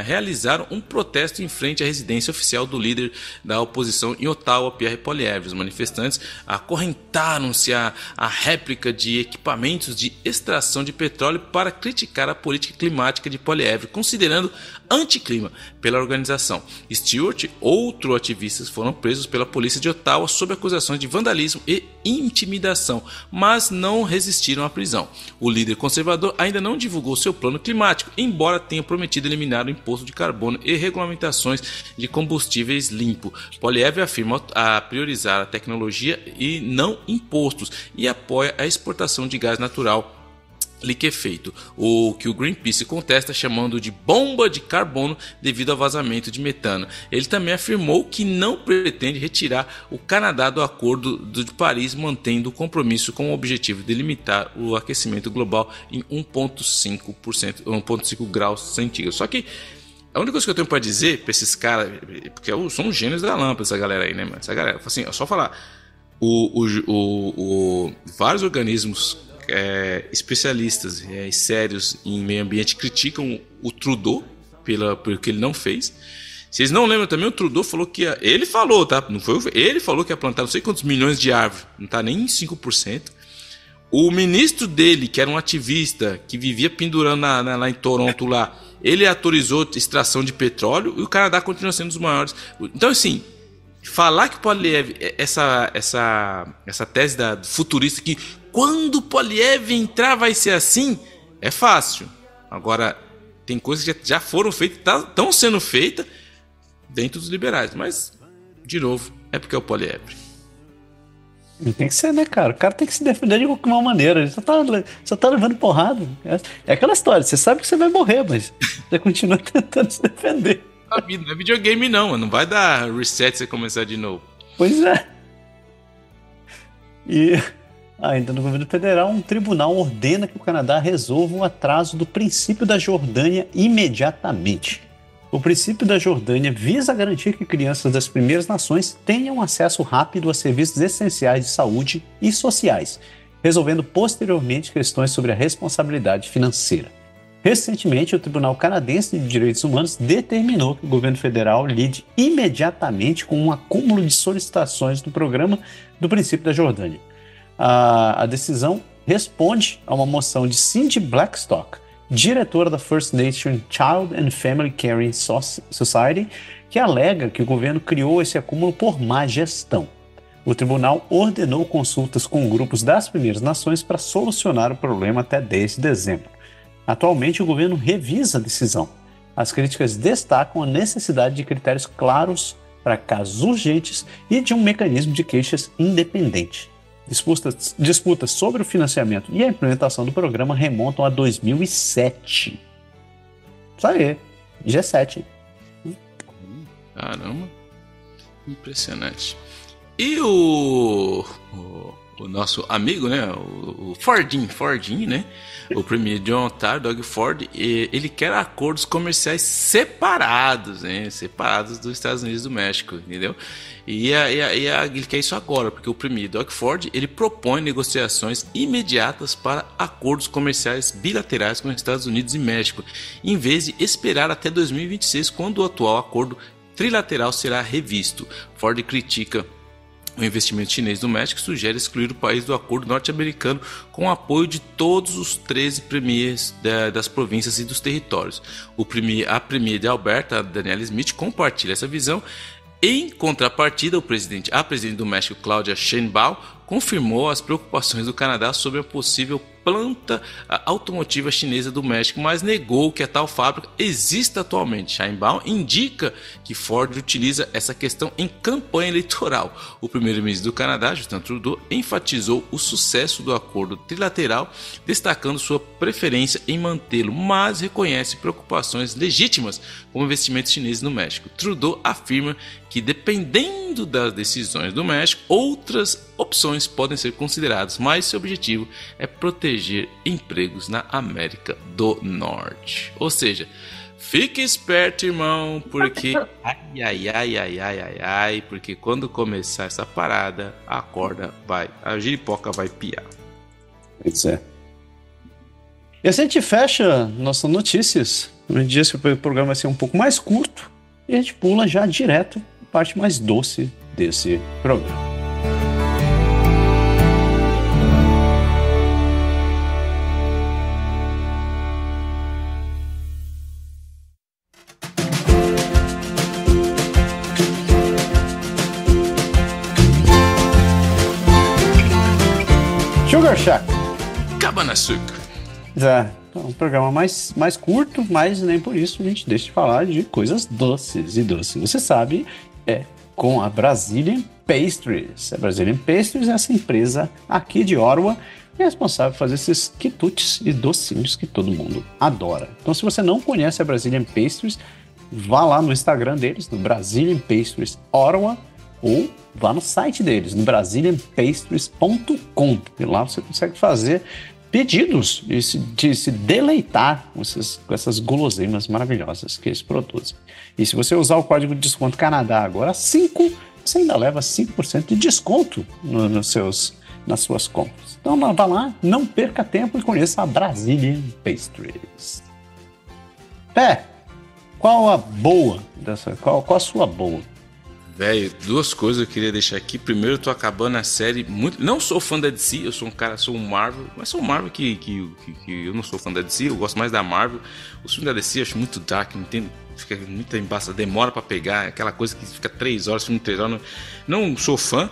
realizaram um protesto em frente à residência oficial do líder da oposição em Ottawa, Pierre Poilievre. Os manifestantes acorrentaram-se à réplica de equipamentos de extração de petróleo para criticar a política climática de Poilievre, considerando anticlima pela organização. Stewart e outros ativistas foram presos pela polícia de Ottawa sob acusações de vandalismo e intimidação, mas não resistiram à prisão. O líder conservador ainda não divulgou seu plano climático, embora tenha prometido eliminar o imposto de carbono e regulamentações de combustíveis limpos. Poilievre afirma priorizar a tecnologia e não impostos e apoia a exportação de gás natural liquefeito, o que o Greenpeace contesta chamando de bomba de carbono devido ao vazamento de metano. Ele também afirmou que não pretende retirar o Canadá do Acordo de Paris, mantendo o compromisso com o objetivo de limitar o aquecimento global em 1,5 graus centígrados. Só que a única coisa que eu tenho para dizer para esses caras, porque são os gênios da lâmpada, essa galera aí, né, mano? Essa galera, assim, é só falar, vários organismos especialistas e sérios em meio ambiente criticam o Trudeau pelo que ele não fez. Vocês não lembram também, o Trudeau falou que ia... Ele falou, tá? Não foi ele falou que ia plantar não sei quantos milhões de árvores. Não tá nem em 5%. O ministro dele, que era um ativista, que vivia pendurando lá em Toronto, lá, ele autorizou extração de petróleo e o Canadá continua sendo um dos maiores. Então, assim, falar que o Poilievre, essa tese da futurista, que quando o Poilievre entrar vai ser assim, é fácil. Agora, tem coisas que já foram feitas, estão sendo feitas dentro dos liberais. Mas, de novo, é porque é o Poilievre. Tem que ser, né, cara? O cara tem que se defender de alguma maneira. Ele só tá levando porrada. É aquela história, você sabe que você vai morrer, mas você continua tentando se defender. A vida não é videogame, não. Não vai dar reset e você começar de novo. Pois é. E ainda no governo federal, um tribunal ordena que o Canadá resolva o atraso do princípio da Jordânia imediatamente. O princípio da Jordânia visa garantir que crianças das primeiras nações tenham acesso rápido a serviços essenciais de saúde e sociais, resolvendo posteriormente questões sobre a responsabilidade financeira. Recentemente, o Tribunal Canadense de Direitos Humanos determinou que o governo federal lide imediatamente com um acúmulo de solicitações do programa do princípio da Jordânia. A decisão responde a uma moção de Cindy Blackstock, diretora da First Nation Child and Family Caring Society, que alega que o governo criou esse acúmulo por má gestão. O tribunal ordenou consultas com grupos das Primeiras Nações para solucionar o problema até 10 de dezembro. Atualmente, o governo revisa a decisão. As críticas destacam a necessidade de critérios claros para casos urgentes e de um mecanismo de queixas independente. Disputas sobre o financiamento e a implementação do programa remontam a 2007. Isso aí, G7. Caramba, impressionante. E o nosso amigo, né, o Fordinho, né, o premier de Ontário, Doug Ford, ele quer acordos comerciais separados, né, separados dos Estados Unidos e do México, entendeu? E ele quer isso agora, porque o premier Doug Ford, ele propõe negociações imediatas para acordos comerciais bilaterais com os Estados Unidos e México, em vez de esperar até 2026, quando o atual acordo trilateral será revisto. Ford critica o investimento chinês no México e sugere excluir o país do acordo norte-americano com o apoio de todos os 13 premiers das províncias e dos territórios. A premier de Alberta, Danielle Smith, compartilha essa visão. Em contrapartida, a presidente do México, Claudia Sheinbaum, confirmou as preocupações do Canadá sobre a possível planta automotiva chinesa do México, mas negou que a tal fábrica exista atualmente. Sheinbaum indica que Ford utiliza essa questão em campanha eleitoral. O primeiro-ministro do Canadá, Justin Trudeau, enfatizou o sucesso do acordo trilateral, destacando sua preferência em mantê-lo, mas reconhece preocupações legítimas com investimentos chineses no México. Trudeau afirma que, dependendo das decisões do México, outras opções podem ser consideradas, mas seu objetivo é proteger empregos na América do Norte. Ou seja, fique esperto, irmão, porque porque quando começar essa parada, a giripoca vai piar. Pois é. E assim a gente fecha nossas notícias. No dia que o programa vai ser um pouco mais curto, e a gente pula já direto a parte mais doce desse programa. Sugar Shack. Cabana Açúcar. É, um programa mais curto, mas nem por isso a gente deixa de falar de coisas doces e doces. Você sabe, com a Brazilian Pastries. A Brazilian Pastries é essa empresa aqui de Ottawa e é responsável por fazer esses quitutes e docinhos que todo mundo adora. Então, se você não conhece a Brazilian Pastries, vá lá no Instagram deles, no Brazilian Pastries Ottawa, ou vá no site deles, no brazilianpastries.com, e lá você consegue fazer pedidos de se deleitar com essas guloseimas maravilhosas que eles produzem. E se você usar o código de desconto Canadá agora 5, você ainda leva 5% de desconto nas suas compras. Então vá lá, não perca tempo e conheça a Brazilian Pastries. Qual a boa Qual a sua boa? Velho, duas coisas eu queria deixar aqui. Primeiro, eu tô acabando a série muito. Não sou fã da DC, eu sou um Marvel, mas sou um Marvel que eu não sou fã da DC, eu gosto mais da Marvel. Os filmes da DC eu acho muito dark, não tem, fica muita embaça, demora pra pegar, aquela coisa que fica 3 horas, filme 3 horas. Não sou fã,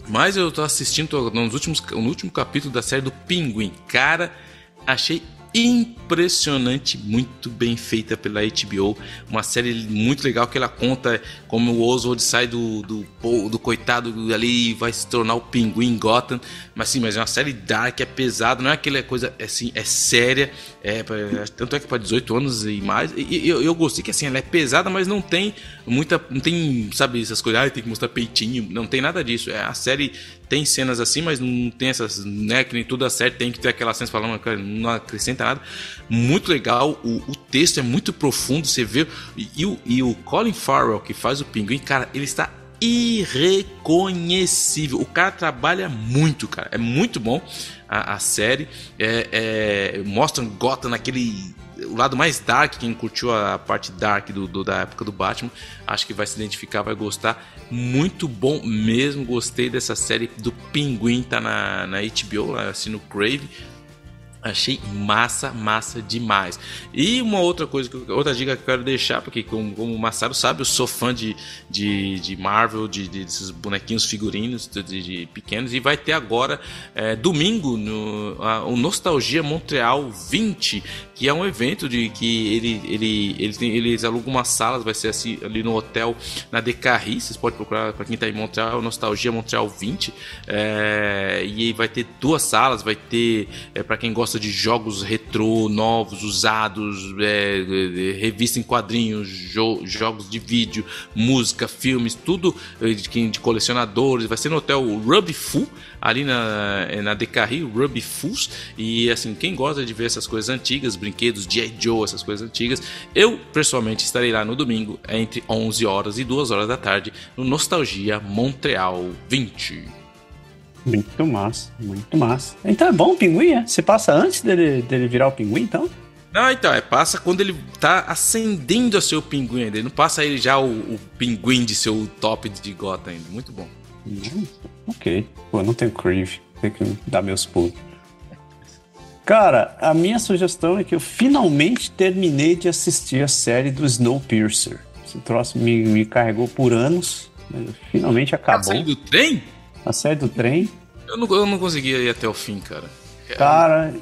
mas eu tô assistindo no último capítulo da série do Pinguim. Cara, achei impressionante, muito bem feita pela HBO, uma série muito legal que ela conta como o Oswald sai do coitado ali e vai se tornar o Pinguim em Gotham, mas é uma série dark, é pesada, não é aquela coisa assim, é séria, tanto é que para 18 anos e mais, e eu gostei que assim, ela é pesada, mas não tem, sabe, essas coisas, tem que mostrar peitinho, não tem nada disso, a série tem cenas assim, mas não tem essas, né, que nem tudo a série tem que ter aquela cena falando, não acrescenta nada. Muito legal, o texto é muito profundo, você vê, e o Colin Farrell, que faz o Pinguim, cara, ele está irreconhecível, o cara trabalha muito, cara, é muito bom a série, mostra Gotham naquele... O lado mais dark, quem curtiu a parte dark da época do Batman, acho que vai se identificar, vai gostar. Muito bom mesmo, gostei dessa série do Pinguim, tá na HBO, assim no Crave. Achei massa demais. E uma outra coisa, outra dica que eu quero deixar, porque como o Massaro sabe, eu sou fã de Marvel, desses bonequinhos figurinos de pequenos, e vai ter agora, domingo, o Nostalgia Montreal 20, que é um evento que eles alugam umas salas, vai ser assim, ali no hotel, na Decarry, vocês podem procurar, para quem tá em Montreal, Nostalgia Montreal 20, e vai ter 2 salas, vai ter, para quem gosta de jogos retrô, novos, usados, revista em quadrinhos, jogos de vídeo, música, filmes, tudo de colecionadores. Vai ser no hotel Ruby Foo, ali na Decarry, Ruby Foos. E assim, quem gosta de ver essas coisas antigas, brinquedos, G.I. Joe, essas coisas antigas, eu pessoalmente estarei lá no domingo entre 11 horas e 2 horas da tarde no Nostalgia Montreal 20. Muito massa, muito massa. Então é bom o Pinguim, Você passa antes dele virar o Pinguim, então? Não, então, passa quando ele tá ascendendo a ser o Pinguim ainda. Ele não passa ele já o Pinguim de ser o top de Gotham ainda. Muito bom. Ok. Pô, não tenho Crave. Tem que dar meus pulos. Cara, a minha sugestão é que eu finalmente terminei de assistir a série do Snowpiercer. Esse troço me carregou por anos, mas finalmente acabou. A série do trem? A série do trem. Eu não conseguia ir até o fim, cara. Cara,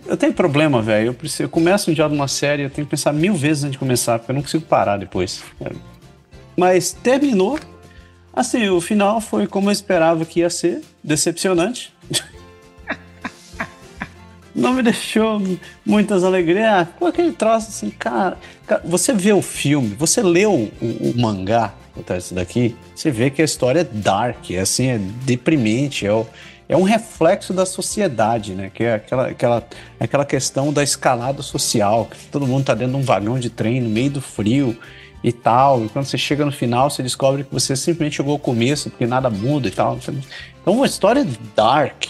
eu tenho problema, velho. Eu começo um dia numa série, eu tenho que pensar 1000 vezes antes de começar, porque eu não consigo parar depois. Mas terminou. Assim, o final foi como eu esperava que ia ser. Decepcionante. Não me deixou muitas alegrias. Pô, aquele troço assim, cara, você vê o filme, você lê o mangá, isso daqui, você vê que a história é dark, assim, é deprimente, é um reflexo da sociedade, né? Que é aquela questão da escalada social, que todo mundo tá dentro de um vagão de trem no meio do frio e tal, e quando você chega no final, você descobre que você simplesmente chegou ao começo, porque nada muda e tal. Então, uma história dark.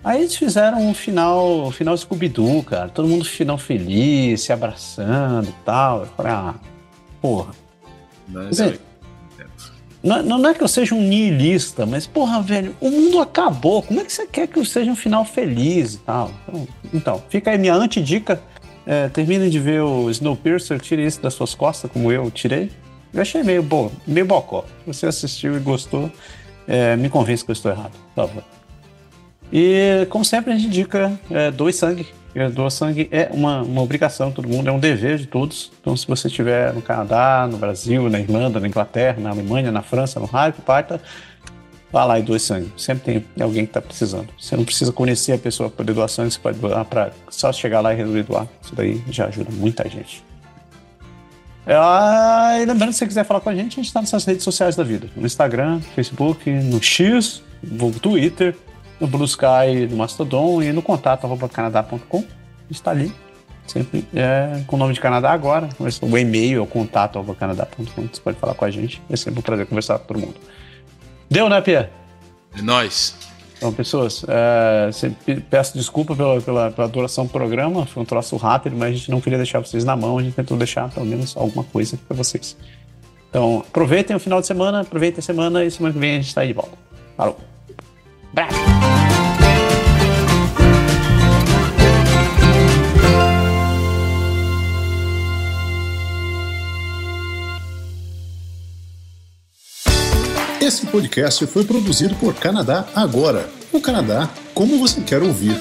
Aí eles fizeram um final Scooby-Doo, cara, todo mundo final feliz, se abraçando e tal. Eu falei, porra. Não é que eu seja um nihilista, mas, porra, velho, o mundo acabou. Como é que você quer que eu seja um final feliz e tal? Então fica aí minha antidica. Terminem de ver o Snowpiercer, tire isso das suas costas, como eu tirei. Eu achei meio bocó. Se você assistiu e gostou, me convence que eu estou errado, por favor. E, como sempre, a gente indica doe sangue. Doar sangue é uma obrigação de todo mundo, é um dever de todos. Então, se você estiver no Canadá, no Brasil, na Irlanda, na Inglaterra, na Alemanha, na França, no raio que parta, vá lá e doe sangue. Sempre tem alguém que está precisando. Você não precisa conhecer a pessoa para poder doar sangue, você pode doar para só chegar lá e resolver doar. Isso daí já ajuda muita gente. E lembrando, se você quiser falar com a gente está nessas redes sociais da vida. No Instagram, Facebook, no X, no Twitter, no Blue Sky, no Mastodon e no contato@canadá.com. Está ali, sempre com o nome de Canadá agora, mas o e-mail é o contato@canadá.com. Você pode falar com a gente, é sempre um prazer conversar com todo mundo. Deu, né, Pierre? É nóis. Então, pessoas, peço desculpa pela duração do programa, foi um troço rápido, mas a gente não queria deixar vocês na mão, a gente tentou deixar pelo menos alguma coisa para vocês. Então, aproveitem o final de semana, aproveitem a semana e semana que vem a gente está aí de volta. Falou! Abraço! Esse podcast foi produzido por Canadá Agora. O Canadá, como você quer ouvir.